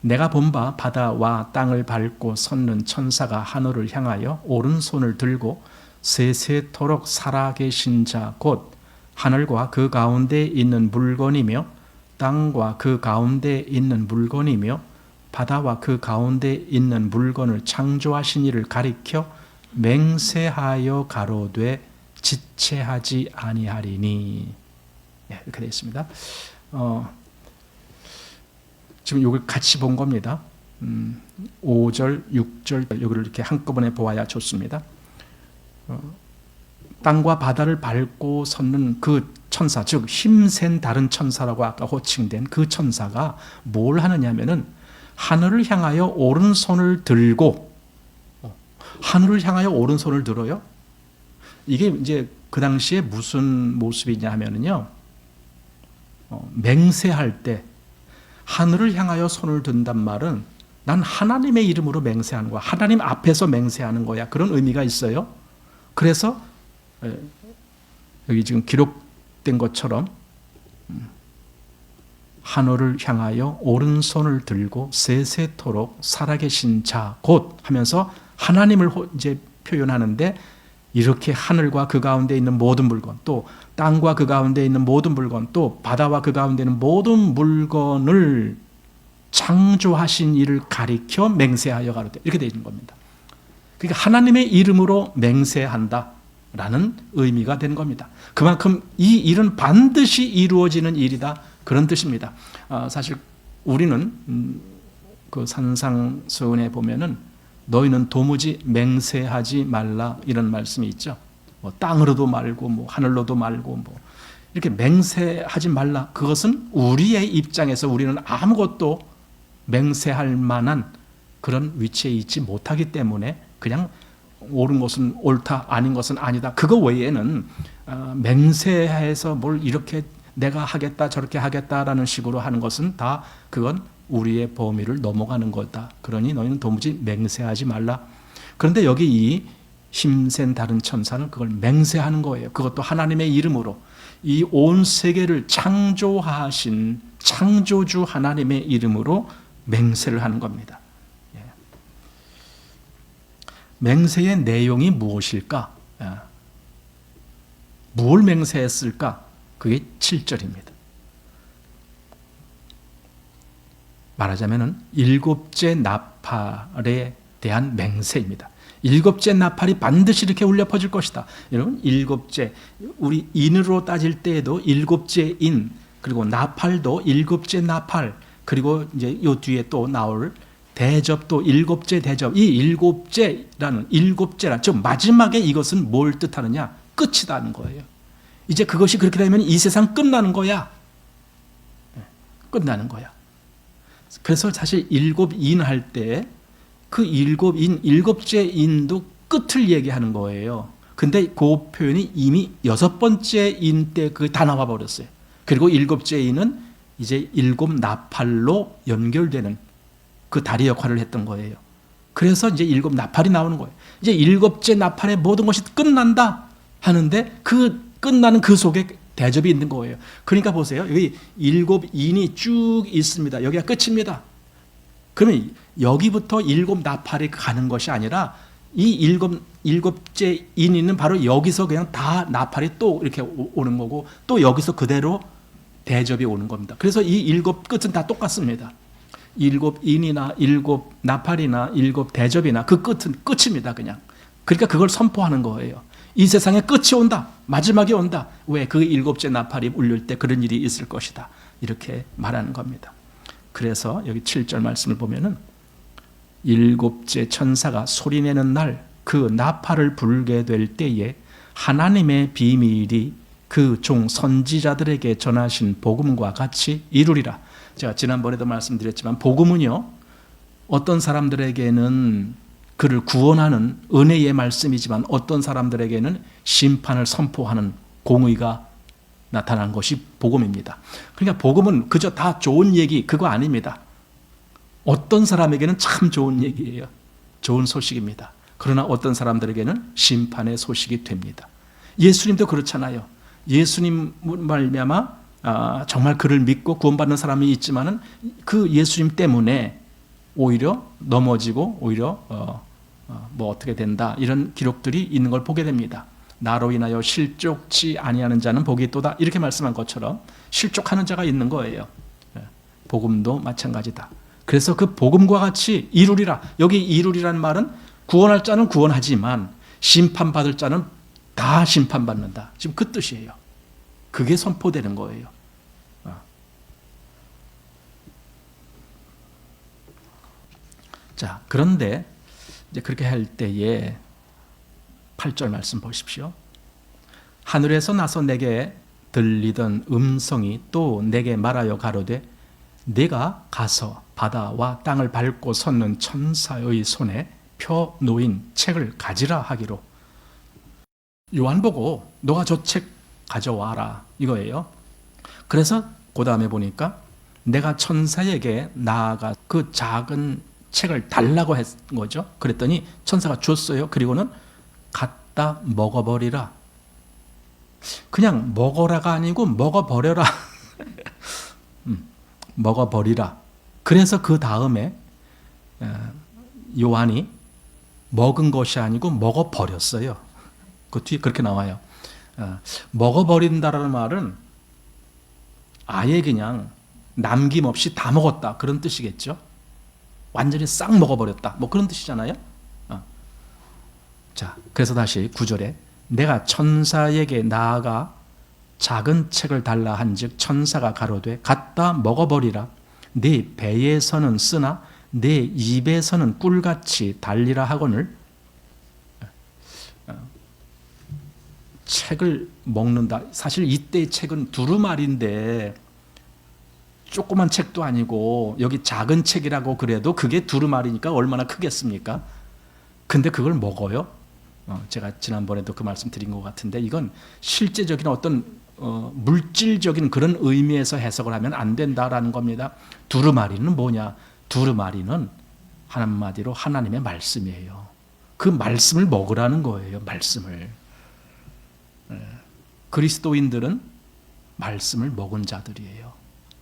내가 본 바 바다와 땅을 밟고 섰는 천사가 하늘을 향하여 오른손을 들고 세세토록 살아계신 자 곧 하늘과 그 가운데 있는 물건이며 땅과 그 가운데 있는 물건이며 바다와 그 가운데 있는 물건을 창조하신 이를 가리켜 맹세하여 가로되 지체하지 아니하리니. 예, 이렇게 되어 있습니다. 지금 이걸 같이 본 겁니다. 5절, 6절 여기를 이렇게 한꺼번에 보아야 좋습니다. 땅과 바다를 밟고 섰는 그 천사, 즉 힘센 다른 천사라고 아까 호칭된 그 천사가 뭘 하느냐면은 하늘을 향하여 오른손을 들고, 하늘을 향하여 오른손을 들어요. 이게 이제 그 당시에 무슨 모습이냐 하면은요, 맹세할 때 하늘을 향하여 손을 든단 말은 난 하나님의 이름으로 맹세하는 거야. 하나님 앞에서 맹세하는 거야. 그런 의미가 있어요. 그래서 여기 지금 기록된 것처럼 하늘을 향하여 오른손을 들고 세세토록 살아계신 자 곧 하면서 하나님을 이제 표현하는데, 이렇게 하늘과 그 가운데 있는 모든 물건, 또 땅과 그 가운데 있는 모든 물건, 또 바다와 그 가운데 있는 모든 물건을 창조하신 이를 가리켜 맹세하여 가로되, 이렇게 되어 있는 겁니다. 그러니까 하나님의 이름으로 맹세한다라는 의미가 되는 겁니다. 그만큼 이 일은 반드시 이루어지는 일이다, 그런 뜻입니다. 사실 우리는 그 산상수훈에 보면은 너희는 도무지 맹세하지 말라, 이런 말씀이 있죠. 뭐 땅으로도 말고 뭐 하늘로도 말고 뭐 이렇게 맹세하지 말라. 그것은 우리의 입장에서 우리는 아무것도 맹세할 만한 그런 위치에 있지 못하기 때문에 그냥 옳은 것은 옳다, 아닌 것은 아니다, 그거 외에는 맹세해서 뭘 이렇게 내가 하겠다 저렇게 하겠다라는 식으로 하는 것은 다 그건 우리의 범위를 넘어가는 거다. 그러니 너희는 도무지 맹세하지 말라. 그런데 여기 이 힘센 다른 천사는 그걸 맹세하는 거예요. 그것도 하나님의 이름으로 이 온 세계를 창조하신 창조주 하나님의 이름으로 맹세를 하는 겁니다. 맹세의 내용이 무엇일까? 무엇을 맹세했을까? 그게 7절입니다. 말하자면은 일곱째 나팔에 대한 맹세입니다. 일곱째 나팔이 반드시 이렇게 울려 퍼질 것이다. 여러분, 일곱째, 우리 인으로 따질 때에도 일곱째 인, 그리고 나팔도 일곱째 나팔, 그리고 이제 요 뒤에 또 나올 대접도 일곱째 대접. 이 일곱째라는 즉 마지막에 이것은 뭘 뜻하느냐? 끝이다는 거예요. 이제 그것이 그렇게 되면 이 세상 끝나는 거야. 끝나는 거야. 그래서 사실 일곱 인 할 때 그 일곱 인, 일곱째 인도 끝을 얘기하는 거예요. 근데 그 표현이 이미 여섯 번째 인 때 그 다 나와 버렸어요. 그리고 일곱째 인은 이제 일곱 나팔로 연결되는 그 다리 역할을 했던 거예요. 그래서 이제 일곱 나팔이 나오는 거예요. 이제 일곱째 나팔의 모든 것이 끝난다 하는데 그 끝나는 그 속에 대접이 있는 거예요. 그러니까 보세요. 여기 일곱 인이 쭉 있습니다. 여기가 끝입니다. 그러면 여기부터 일곱 나팔이 가는 것이 아니라 이 일곱째 인은 바로 여기서 그냥 다 나팔이 또 이렇게 오는 거고, 또 여기서 그대로 대접이 오는 겁니다. 그래서 이 일곱 끝은 다 똑같습니다. 일곱 인이나 일곱 나팔이나 일곱 대접이나 그 끝은 끝입니다. 그냥. 그러니까 그걸 선포하는 거예요. 이 세상에 끝이 온다. 마지막이 온다. 왜? 그 일곱째 나팔이 울릴 때 그런 일이 있을 것이다. 이렇게 말하는 겁니다. 그래서 여기 7절 말씀을 보면은 일곱째 천사가 소리내는 날 그 나팔을 불게 될 때에 하나님의 비밀이 그 종 선지자들에게 전하신 복음과 같이 이루리라. 제가 지난번에도 말씀드렸지만 복음은요, 어떤 사람들에게는 그를 구원하는 은혜의 말씀이지만 어떤 사람들에게는 심판을 선포하는 공의가 나타난 것이 복음입니다. 그러니까 복음은 그저 다 좋은 얘기 그거 아닙니다. 어떤 사람에게는 참 좋은 얘기예요. 좋은 소식입니다. 그러나 어떤 사람들에게는 심판의 소식이 됩니다. 예수님도 그렇잖아요. 예수님 말미암아 정말 그를 믿고 구원받는 사람이 있지만은 그 예수님 때문에 오히려 넘어지고 오히려 뭐 어떻게 된다 이런 기록들이 있는 걸 보게 됩니다. 나로 인하여 실족치 아니하는 자는 복이 있도다 이렇게 말씀한 것처럼 실족하는 자가 있는 거예요. 복음도 마찬가지다. 그래서 그 복음과 같이 이루리라. 여기 이루리라는 말은 구원할 자는 구원하지만 심판받을 자는 다 심판받는다. 지금 그 뜻이에요. 그게 선포되는 거예요. 자, 그런데 이제 그렇게 할 때에 8절 말씀 보십시오. 하늘에서 나서 내게 들리던 음성이 또 내게 말하여 가로되 내가 가서 바다와 땅을 밟고 섰는 천사의 손에 펴 놓인 책을 가지라 하기로. 요한 보고 너가 저 책 가져와라 이거예요. 그래서 그 다음에 보니까 내가 천사에게 나아가 그 작은 책을 달라고 했 거죠. 그랬더니 천사가 줬어요. 그리고는 갖다 먹어버리라. 그냥 먹어라가 아니고 먹어버려라. 먹어버리라. 그래서 그 다음에 요한이 먹은 것이 아니고 먹어버렸어요. 그 뒤에 그렇게 나와요. 먹어버린다라는 말은 아예 그냥 남김없이 다 먹었다 그런 뜻이겠죠. 완전히 싹 먹어버렸다 뭐 그런 뜻이잖아요. 자, 그래서 다시 9절에 내가 천사에게 나아가 작은 책을 달라 한즉 천사가 가로되 갖다 먹어버리라. 네 배에서는 쓰나 네 입에서는 꿀같이 달리라 하거늘. 책을 먹는다. 사실 이때의 책은 두루마리인데 조그만 책도 아니고 여기 작은 책이라고 그래도 그게 두루마리니까 얼마나 크겠습니까? 근데 그걸 먹어요? 제가 지난번에도 그 말씀 드린 것 같은데 이건 실제적인 어떤 물질적인 그런 의미에서 해석을 하면 안 된다라는 겁니다. 두루마리는 뭐냐? 두루마리는 한마디로 하나님의 말씀이에요. 그 말씀을 먹으라는 거예요. 말씀을. 그리스도인들은 말씀을 먹은 자들이에요.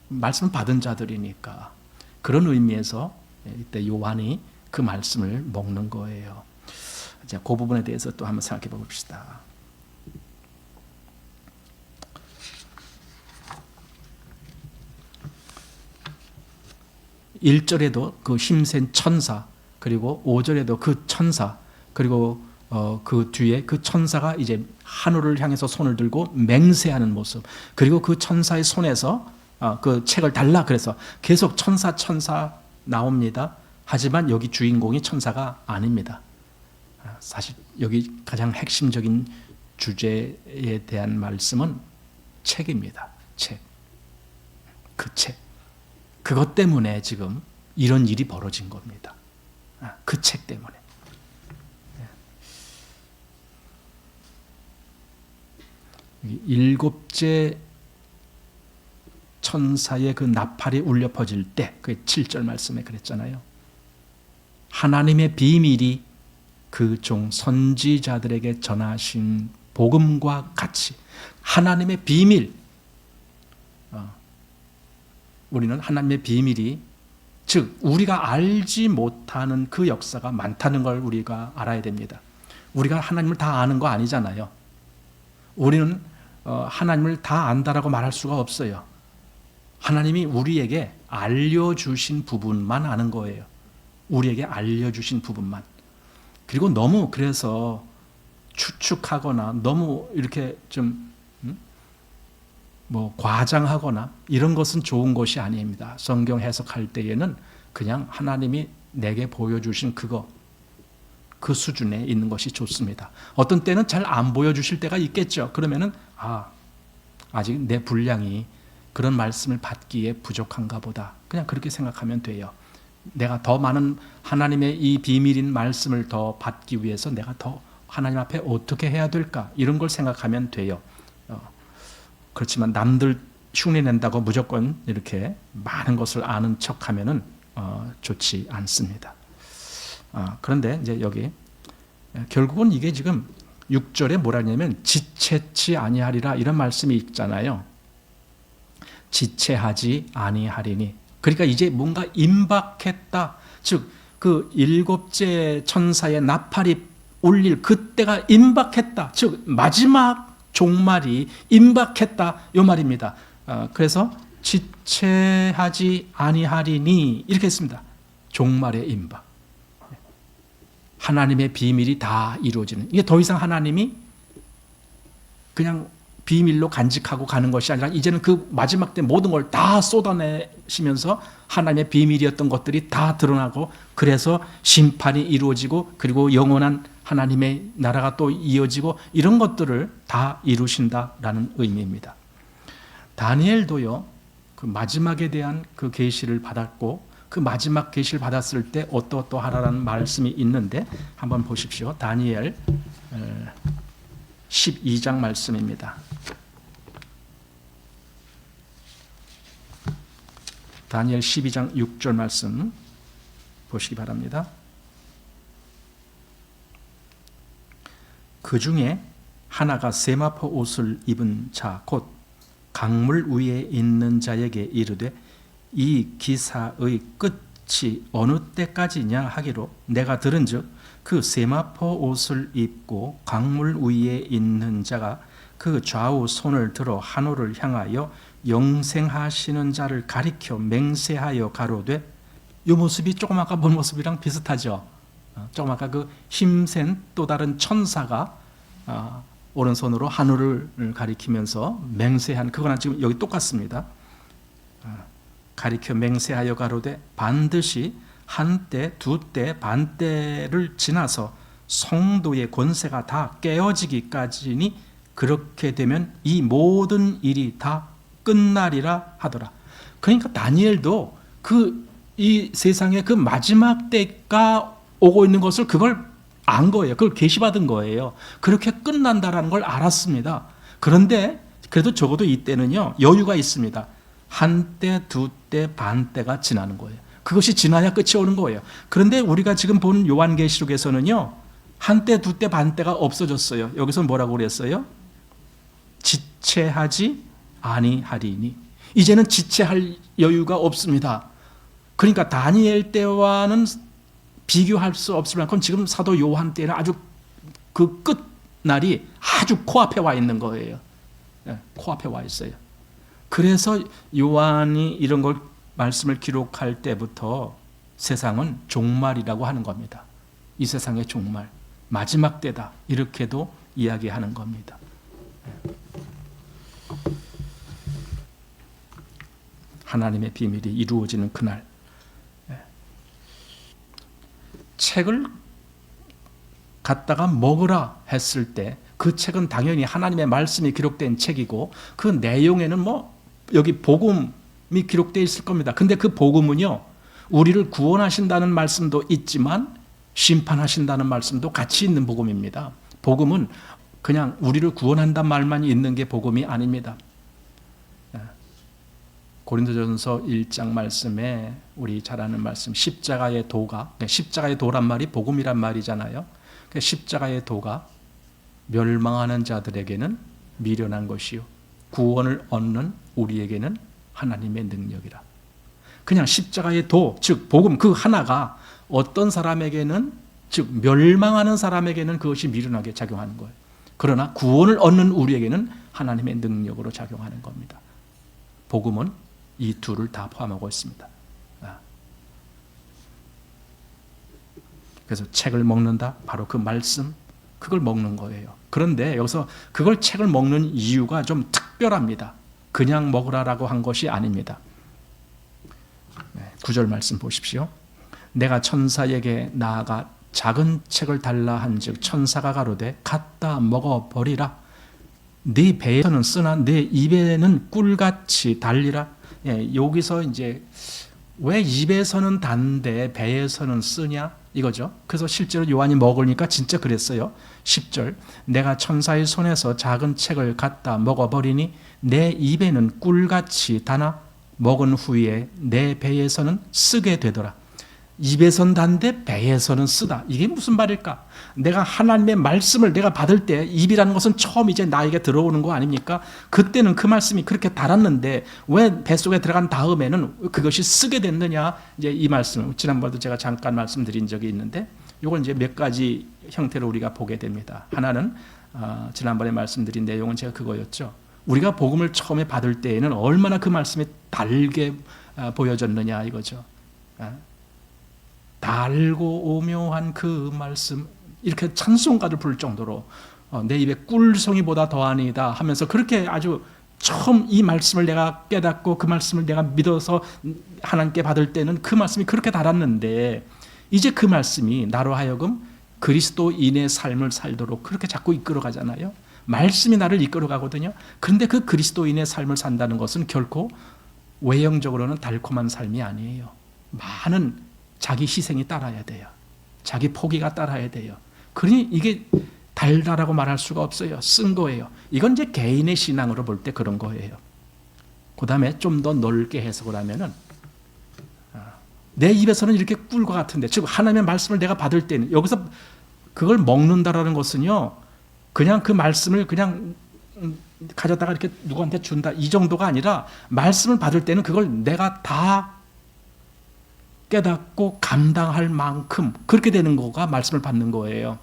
말씀을 받은 자들이니까 그런 의미에서 이때 요한이 그 말씀을 먹는 거예요. 자, 그 부분에 대해서 또 한번 생각해 봅시다. (1절에도) 그 힘센 천사, 그리고 (5절에도) 그 천사, 그리고 그 뒤에 그 천사가 이제 하늘을 향해서 손을 들고 맹세하는 모습, 그리고 그 천사의 손에서 그 책을 달라 그래서 계속 천사 나옵니다. 하지만 여기 주인공이 천사가 아닙니다. 사실 여기 가장 핵심적인 주제에 대한 말씀은 책입니다. 책. 그 책. 그것 때문에 지금 이런 일이 벌어진 겁니다. 그 책 때문에. 일곱째 천사의 그 나팔이 울려 퍼질 때, 그 7절 말씀에 그랬잖아요. 하나님의 비밀이 그 종 선지자들에게 전하신 복음과 같이 하나님의 비밀, 우리는 하나님의 비밀이 즉 우리가 알지 못하는 그 역사가 많다는 걸 우리가 알아야 됩니다. 우리가 하나님을 다 아는 거 아니잖아요. 우리는 하나님을 다 안다라고 말할 수가 없어요. 하나님이 우리에게 알려주신 부분만 아는 거예요. 우리에게 알려주신 부분만. 그리고 너무 그래서 추측하거나 너무 이렇게 좀 과장하거나 이런 것은 좋은 것이 아닙니다. 성경 해석할 때에는 그냥 하나님이 내게 보여주신 그 수준에 있는 것이 좋습니다. 어떤 때는 잘 안 보여주실 때가 있겠죠. 그러면은 아직 내 분량이 그런 말씀을 받기에 부족한가 보다. 그냥 그렇게 생각하면 돼요. 내가 더 많은 하나님의 이 비밀인 말씀을 더 받기 위해서 내가 더 하나님 앞에 어떻게 해야 될까? 이런 걸 생각하면 돼요. 그렇지만 남들 흉내낸다고 무조건 이렇게 많은 것을 아는 척하면은 좋지 않습니다. 그런데 이제 여기 결국은 이게 지금 6절에 뭐라 하냐면 지체치 아니하리라 이런 말씀이 있잖아요. 지체하지 아니하리니. 그러니까 이제 뭔가 임박했다. 즉 그 일곱째 천사의 나팔이 울릴 그때가 임박했다. 즉 마지막 종말이 임박했다 이 말입니다. 그래서 지체하지 아니하리니 이렇게 했습니다. 종말의 임박. 하나님의 비밀이 다 이루어지는, 이게 더 이상 하나님이 그냥 비밀로 간직하고 가는 것이 아니라 이제는 그 마지막 때 모든 걸 다 쏟아내시면서 하나님의 비밀이었던 것들이 다 드러나고, 그래서 심판이 이루어지고 그리고 영원한 하나님의 나라가 또 이어지고, 이런 것들을 다 이루신다라는 의미입니다. 다니엘도요, 그 마지막에 대한 그 계시를 받았고, 그 마지막 계시를 받았을 때 어떠하라는 말씀이 있는데 한번 보십시오. 다니엘 12장 말씀입니다. 다니엘 12장 6절 말씀 보시기 바랍니다. 그 중에 하나가 세마포 옷을 입은 자 곧 강물 위에 있는 자에게 이르되 이 기사의 끝이 어느 때까지냐 하기로 내가 들은즉 그 세마포 옷을 입고 강물 위에 있는 자가 그 좌우 손을 들어 하늘을 향하여 영생하시는 자를 가리켜 맹세하여 가로되, 이 모습이 조금 아까 본 모습이랑 비슷하죠. 조금 아까 그 힘센 또 다른 천사가 오른손으로 하늘을 가리키면서 맹세한 그거랑 지금 여기 똑같습니다. 가리켜 맹세하여 가로되 반드시 한때 두때 반때를 지나서 성도의 권세가 다 깨어지기까지니 그렇게 되면 이 모든 일이 다 끝나리라 하더라. 그러니까 다니엘도 이 세상의 그 마지막 때가 오고 있는 것을 그걸 안 거예요. 그걸 계시받은 거예요. 그렇게 끝난다라는 걸 알았습니다. 그런데 그래도 적어도 이때는요 여유가 있습니다. 한때, 두때, 반때가 지나는 거예요. 그것이 지나야 끝이 오는 거예요. 그런데 우리가 지금 본 요한계시록에서는요 한때, 두때, 반때가 없어졌어요. 여기서 뭐라고 그랬어요? 지체하지 아니하리니. 이제는 지체할 여유가 없습니다. 그러니까 다니엘 때와는 비교할 수 없을 만큼 지금 사도 요한 때는 아주 그 끝날이 아주 코앞에 와 있는 거예요. 코앞에 와 있어요. 그래서 요한이 이런 걸 말씀을 기록할 때부터 세상은 종말이라고 하는 겁니다. 이 세상의 종말, 마지막 때다, 이렇게도 이야기하는 겁니다. 하나님의 비밀이 이루어지는 그날, 책을 갖다가 먹으라 했을 때 그 책은 당연히 하나님의 말씀이 기록된 책이고 그 내용에는 여기 복음이 기록되어 있을 겁니다. 근데 그 복음은요 우리를 구원하신다는 말씀도 있지만 심판하신다는 말씀도 같이 있는 복음입니다. 복음은 그냥 우리를 구원한다는 말만 있는 게 복음이 아닙니다. 고린도전서 1장 말씀에 우리 잘 아는 말씀, 십자가의 도가, 십자가의 도란 말이 복음이란 말이잖아요. 십자가의 도가 멸망하는 자들에게는 미련한 것이요 구원을 얻는 우리에게는 하나님의 능력이라. 그냥 십자가의 도, 즉 복음 그 하나가 어떤 사람에게는, 즉 멸망하는 사람에게는 그것이 미련하게 작용하는 거예요. 그러나 구원을 얻는 우리에게는 하나님의 능력으로 작용하는 겁니다. 복음은 이 둘을 다 포함하고 있습니다. 그래서 책을 먹는다, 바로 그 말씀, 그걸 먹는 거예요. 그런데 여기서 그걸 책을 먹는 이유가 좀 특별합니다. 그냥 먹으라라고 한 것이 아닙니다. 9절 말씀 보십시오. 내가 천사에게 나아가 작은 책을 달라 한즉 천사가 가로되 갖다 먹어버리라. 네 배에서는 쓰나 네 입에는 꿀같이 달리라. 여기서 이제 왜 입에서는 단데 배에서는 쓰냐 이거죠. 그래서 실제로 요한이 먹으니까 진짜 그랬어요. 10절 내가 천사의 손에서 작은 책을 갖다 먹어버리니 내 입에는 꿀같이 다나 먹은 후에 내 배에서는 쓰게 되더라. 입에선 단데 배에서는 쓰다. 이게 무슨 말일까? 내가 하나님의 말씀을 내가 받을 때 입이라는 것은 처음 이제 나에게 들어오는 거 아닙니까? 그때는 그 말씀이 그렇게 달았는데 왜 뱃속에 들어간 다음에는 그것이 쓰게 됐느냐? 이제 이 말씀 지난번에도 제가 잠깐 말씀드린 적이 있는데 이걸 이제 몇 가지 형태로 우리가 보게 됩니다. 하나는 지난번에 말씀드린 내용은 제가 그거였죠. 우리가 복음을 처음에 받을 때에는 얼마나 그 말씀이 달게 보여졌느냐 이거죠. 달고 오묘한 그 말씀, 이렇게 찬송가를 부를 정도로 내 입에 꿀송이보다 더하니다 하면서 그렇게 아주 처음 이 말씀을 내가 깨닫고 그 말씀을 내가 믿어서 하나님께 받을 때는 그 말씀이 그렇게 달았는데, 이제 그 말씀이 나로 하여금 그리스도인의 삶을 살도록 그렇게 자꾸 이끌어가잖아요. 말씀이 나를 이끌어가거든요. 그런데 그 그리스도인의 삶을 산다는 것은 결코 외형적으로는 달콤한 삶이 아니에요. 많은 자기 희생이 따라야 돼요. 자기 포기가 따라야 돼요. 그러니 이게 달다라고 말할 수가 없어요. 쓴 거예요. 이건 이제 개인의 신앙으로 볼 때 그런 거예요. 그 다음에 좀 더 넓게 해석을 하면은, 내 입에서는 이렇게 꿀과 같은데, 즉 하나님의 말씀을 내가 받을 때는, 여기서 그걸 먹는다라는 것은요, 그냥 그 말씀을 그냥 가져다가 이렇게 누구한테 준다 이 정도가 아니라, 말씀을 받을 때는 그걸 내가 다 깨닫고 감당할 만큼 그렇게 되는 거가 말씀을 받는 거예요.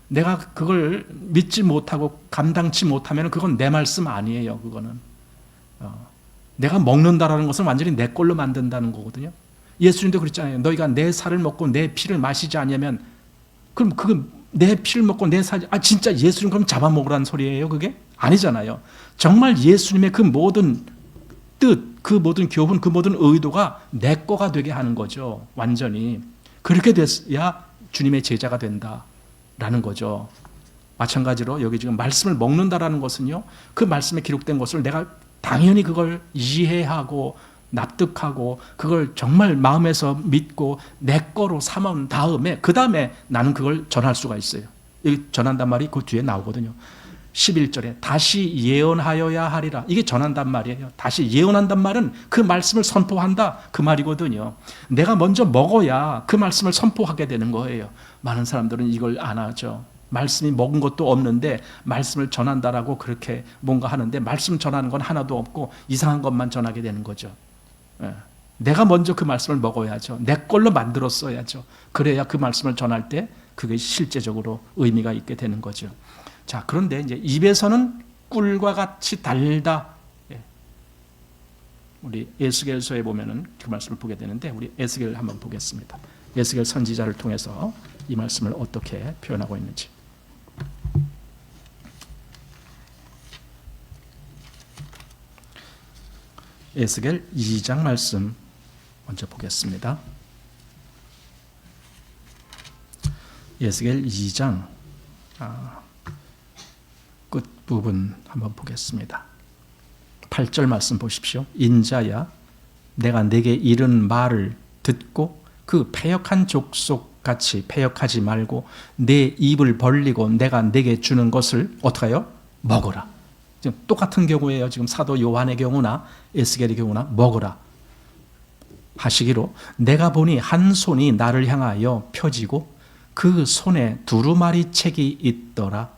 내가 그걸 믿지 못하고 감당치 못하면 그건 내 말씀 아니에요. 그거는 내가 먹는다라는 것은 완전히 내 걸로 만든다는 거거든요. 예수님도 그랬잖아요. 너희가 내 살을 먹고 내 피를 마시지 않으면, 그럼 그거 내 피를 먹고 내 살, 진짜 예수님 그럼 잡아먹으라는 소리예요? 그게 아니잖아요. 정말 예수님의 그 모든 뜻, 그 모든 교훈, 그 모든 의도가 내 거가 되게 하는 거죠. 완전히 그렇게 됐어야 주님의 제자가 된다라는 거죠. 마찬가지로 여기 지금 말씀을 먹는다라는 것은요, 그 말씀에 기록된 것을 내가 당연히 그걸 이해하고 납득하고 그걸 정말 마음에서 믿고 내 거로 삼은 다음에, 그 다음에 나는 그걸 전할 수가 있어요. 여기 전한단 말이 그 뒤에 나오거든요. 11절에 다시 예언하여야 하리라, 이게 전한단 말이에요. 다시 예언한단 말은 그 말씀을 선포한다 그 말이거든요. 내가 먼저 먹어야 그 말씀을 선포하게 되는 거예요. 많은 사람들은 이걸 안 하죠. 말씀이 먹은 것도 없는데 말씀을 전한다라고 그렇게 뭔가 하는데, 말씀 전하는 건 하나도 없고 이상한 것만 전하게 되는 거죠. 내가 먼저 그 말씀을 먹어야죠. 내 걸로 만들었어야죠. 그래야 그 말씀을 전할 때 그게 실제적으로 의미가 있게 되는 거죠. 자, 그런데 이제 입에서는 꿀과 같이 달다. 우리 에스겔서에 보면은 그 말씀을 보게 되는데, 우리 에스겔 한번 보겠습니다. 에스겔 선지자를 통해서 이 말씀을 어떻게 표현하고 있는지. 에스겔 2장 말씀 먼저 보겠습니다. 에스겔 2장 끝부분 한번 보겠습니다. 8절 말씀 보십시오. 인자야, 내가 내게 이른 말을 듣고 그 패역한 족속같이 패역하지 말고 내 입을 벌리고 내가 내게 주는 것을 어떻게 하여? 먹어라. 지금 똑같은 경우예요. 지금 사도 요한의 경우나 에스겔의 경우나 먹으라 하시기로, 내가 보니 한 손이 나를 향하여 펴지고 그 손에 두루마리 책이 있더라.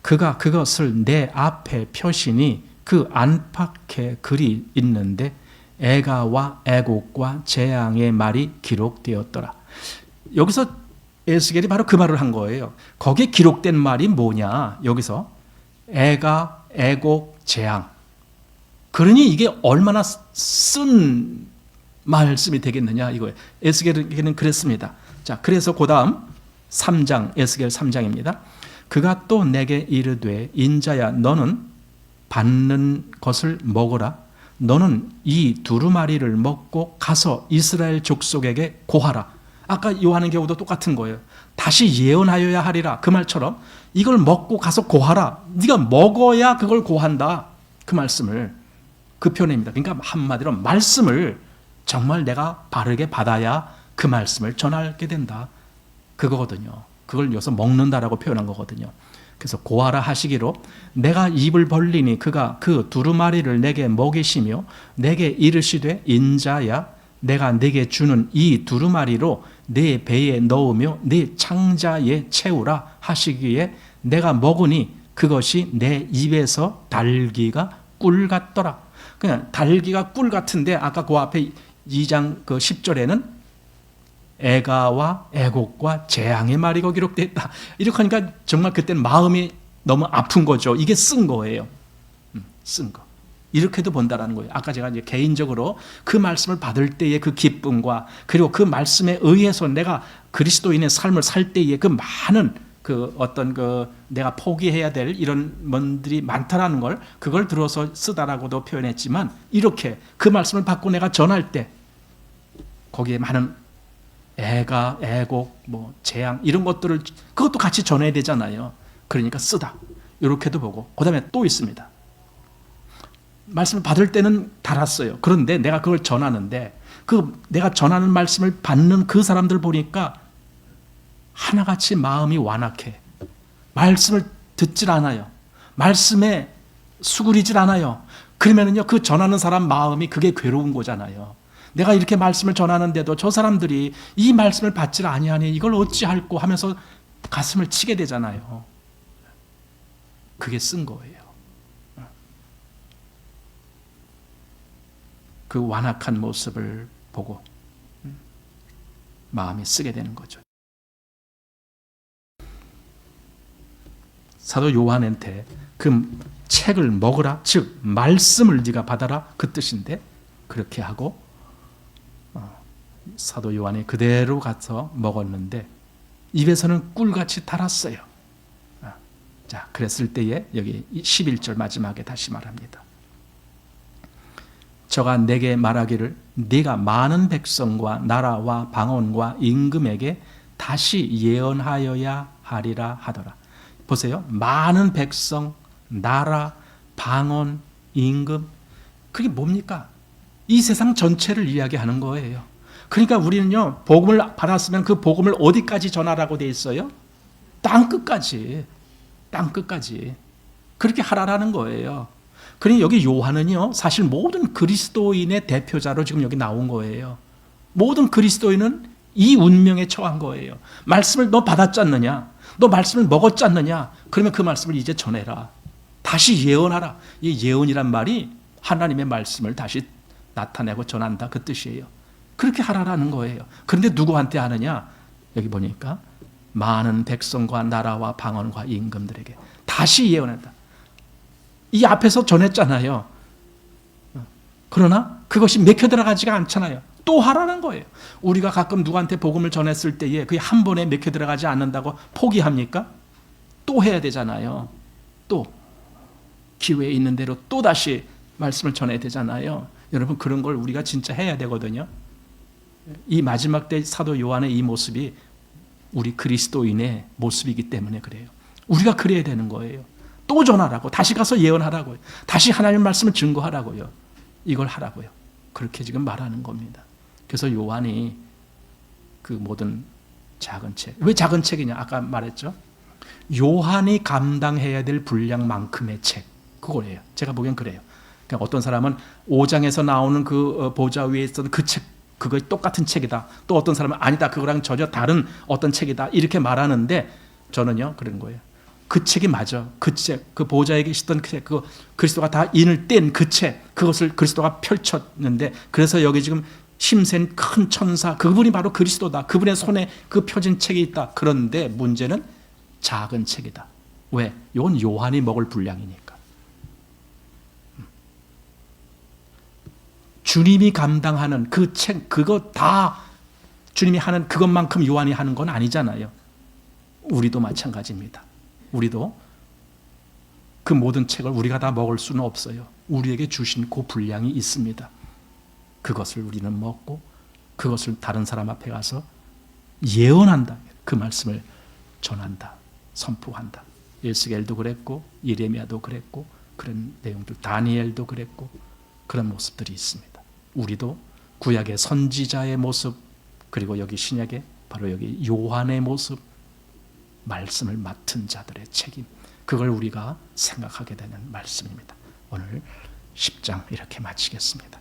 그가 그것을 내 앞에 펴시니 그 안팎에 글이 있는데 애가와 애곡과 재앙의 말이 기록되었더라. 여기서 에스겔이 바로 그 말을 한 거예요. 거기에 기록된 말이 뭐냐? 여기서 애가, 애곡, 재앙. 그러니 이게 얼마나 쓴 말씀이 되겠느냐 이거예요. 에스겔에게는 그랬습니다. 자, 그래서 그 다음 3장, 에스겔 3장입니다. 그가 또 내게 이르되, 인자야, 너는 받는 것을 먹으라. 너는 이 두루마리를 먹고 가서 이스라엘 족속에게 고하라. 아까 요한의 경우도 똑같은 거예요. 다시 예언하여야 하리라. 그 말처럼 이걸 먹고 가서 고하라. 네가 먹어야 그걸 고한다. 그 말씀을, 그 표현입니다. 그러니까 한마디로 말씀을 정말 내가 바르게 받아야 그 말씀을 전하게 된다. 그거거든요. 그걸 여기서 먹는다라고 표현한 거거든요. 그래서 고하라 하시기로, 내가 입을 벌리니 그가 그 두루마리를 내게 먹이시며 내게 이르시되, 인자야, 내가 내게 주는 이 두루마리로 내 배에 넣으며 내 창자에 채우라 하시기에, 내가 먹으니 그것이 내 입에서 달기가 꿀 같더라. 그냥 달기가 꿀 같은데, 아까 그 앞에 2장 그 10절에는 애가와 애곡과 재앙의 말이 거 기록되어 있다. 이렇게 하니까 정말 그때는 마음이 너무 아픈 거죠. 이게 쓴 거예요. 쓴 거. 이렇게도 본다라는 거예요. 아까 제가 이제 개인적으로 그 말씀을 받을 때의 그 기쁨과 그리고 그 말씀에 의해서 내가 그리스도인의 삶을 살 때의 그 많은 그 어떤 그 내가 포기해야 될 이런 면들이 많다라는 걸 그걸 들어서 쓰다라고도 표현했지만 이렇게 그 말씀을 받고 내가 전할 때 거기에 많은 애가, 애곡, 뭐 재앙 이런 것들을 그것도 같이 전해야 되잖아요. 그러니까 쓰다. 이렇게도 보고 그다음에 또 있습니다. 말씀을 받을 때는 달았어요. 그런데 내가 그걸 전하는데 그 내가 전하는 말씀을 받는 그 사람들 보니까 하나같이 마음이 완악해. 말씀을 듣질 않아요. 말씀에 수그리질 않아요. 그러면은요 그 전하는 사람 마음이 그게 괴로운 거잖아요. 내가 이렇게 말씀을 전하는데도 저 사람들이 이 말씀을 받질 아니하니 이걸 어찌할꼬 하면서 가슴을 치게 되잖아요. 그게 쓴 거예요. 그 완악한 모습을 보고 마음이 쓰게 되는 거죠. 사도 요한한테 그 책을 먹으라, 즉 말씀을 네가 받아라 그 뜻인데 그렇게 하고 사도 요한이 그대로 가서 먹었는데 입에서는 꿀같이 달았어요. 자, 그랬을 때에 여기 11절 마지막에 다시 말합니다. 저가 내게 말하기를 네가 많은 백성과 나라와 방언과 임금에게 다시 예언하여야 하리라 하더라. 보세요. 많은 백성, 나라, 방언, 임금 그게 뭡니까? 이 세상 전체를 이야기하는 거예요. 그러니까 우리는요 복음을 받았으면 그 복음을 어디까지 전하라고 돼 있어요? 땅끝까지. 땅끝까지. 그렇게 하라라는 거예요. 그러니 여기 요한은요 사실 모든 그리스도인의 대표자로 지금 여기 나온 거예요. 모든 그리스도인은 이 운명에 처한 거예요. 말씀을 너 받았지 않느냐? 너 말씀을 먹었지 않느냐? 그러면 그 말씀을 이제 전해라. 다시 예언하라. 이 예언이란 말이 하나님의 말씀을 다시 나타내고 전한다 그 뜻이에요. 그렇게 하라라는 거예요. 그런데 누구한테 하느냐? 여기 보니까 많은 백성과 나라와 방언과 임금들에게 다시 예언한다. 이 앞에서 전했잖아요. 그러나 그것이 맥혀 들어가지가 않잖아요. 또 하라는 거예요. 우리가 가끔 누구한테 복음을 전했을 때에 그게 한 번에 맥혀 들어가지 않는다고 포기합니까? 또 해야 되잖아요. 또 기회에 있는 대로 또 다시 말씀을 전해야 되잖아요. 여러분 그런 걸 우리가 진짜 해야 되거든요. 이 마지막 때 사도 요한의 이 모습이 우리 그리스도인의 모습이기 때문에 그래요. 우리가 그래야 되는 거예요. 또 전하라고, 다시 가서 예언하라고요. 다시 하나님의 말씀을 증거하라고요. 이걸 하라고요. 그렇게 지금 말하는 겁니다. 그래서 요한이 그 모든 작은 책, 왜 작은 책이냐? 아까 말했죠. 요한이 감당해야 될 분량만큼의 책, 그거예요. 제가 보기엔 그래요. 그러니까 어떤 사람은 5장에서 나오는 그 보좌 위에 있던 그 책, 그거 똑같은 책이다. 또 어떤 사람은 아니다. 그거랑 전혀 다른 어떤 책이다. 이렇게 말하는데 저는요 그런 거예요. 그 책이 맞아. 그 책, 그 보좌에 계시던 그 책, 그 그리스도가 다 인을 뗀 그 책, 그것을 그리스도가 펼쳤는데 그래서 여기 지금 힘센 큰 천사, 그분이 바로 그리스도다. 그분의 손에 그 펴진 책이 있다. 그런데 문제는 작은 책이다. 왜? 이건 요한이 먹을 분량이니까. 주님이 감당하는 그 책, 그거 다 주님이 하는 그것만큼 요한이 하는 건 아니잖아요. 우리도 마찬가지입니다. 우리도 그 모든 책을 우리가 다 먹을 수는 없어요. 우리에게 주신 그 분량이 있습니다. 그것을 우리는 먹고 그것을 다른 사람 앞에 가서 예언한다. 그 말씀을 전한다. 선포한다. 에스겔도 그랬고 예레미야도 그랬고 그런 내용들, 다니엘도 그랬고 그런 모습들이 있습니다. 우리도 구약의 선지자의 모습 그리고 여기 신약의 바로 여기 요한의 모습, 말씀을 맡은 자들의 책임, 그걸 우리가 생각하게 되는 말씀입니다. 오늘 10장 이렇게 마치겠습니다.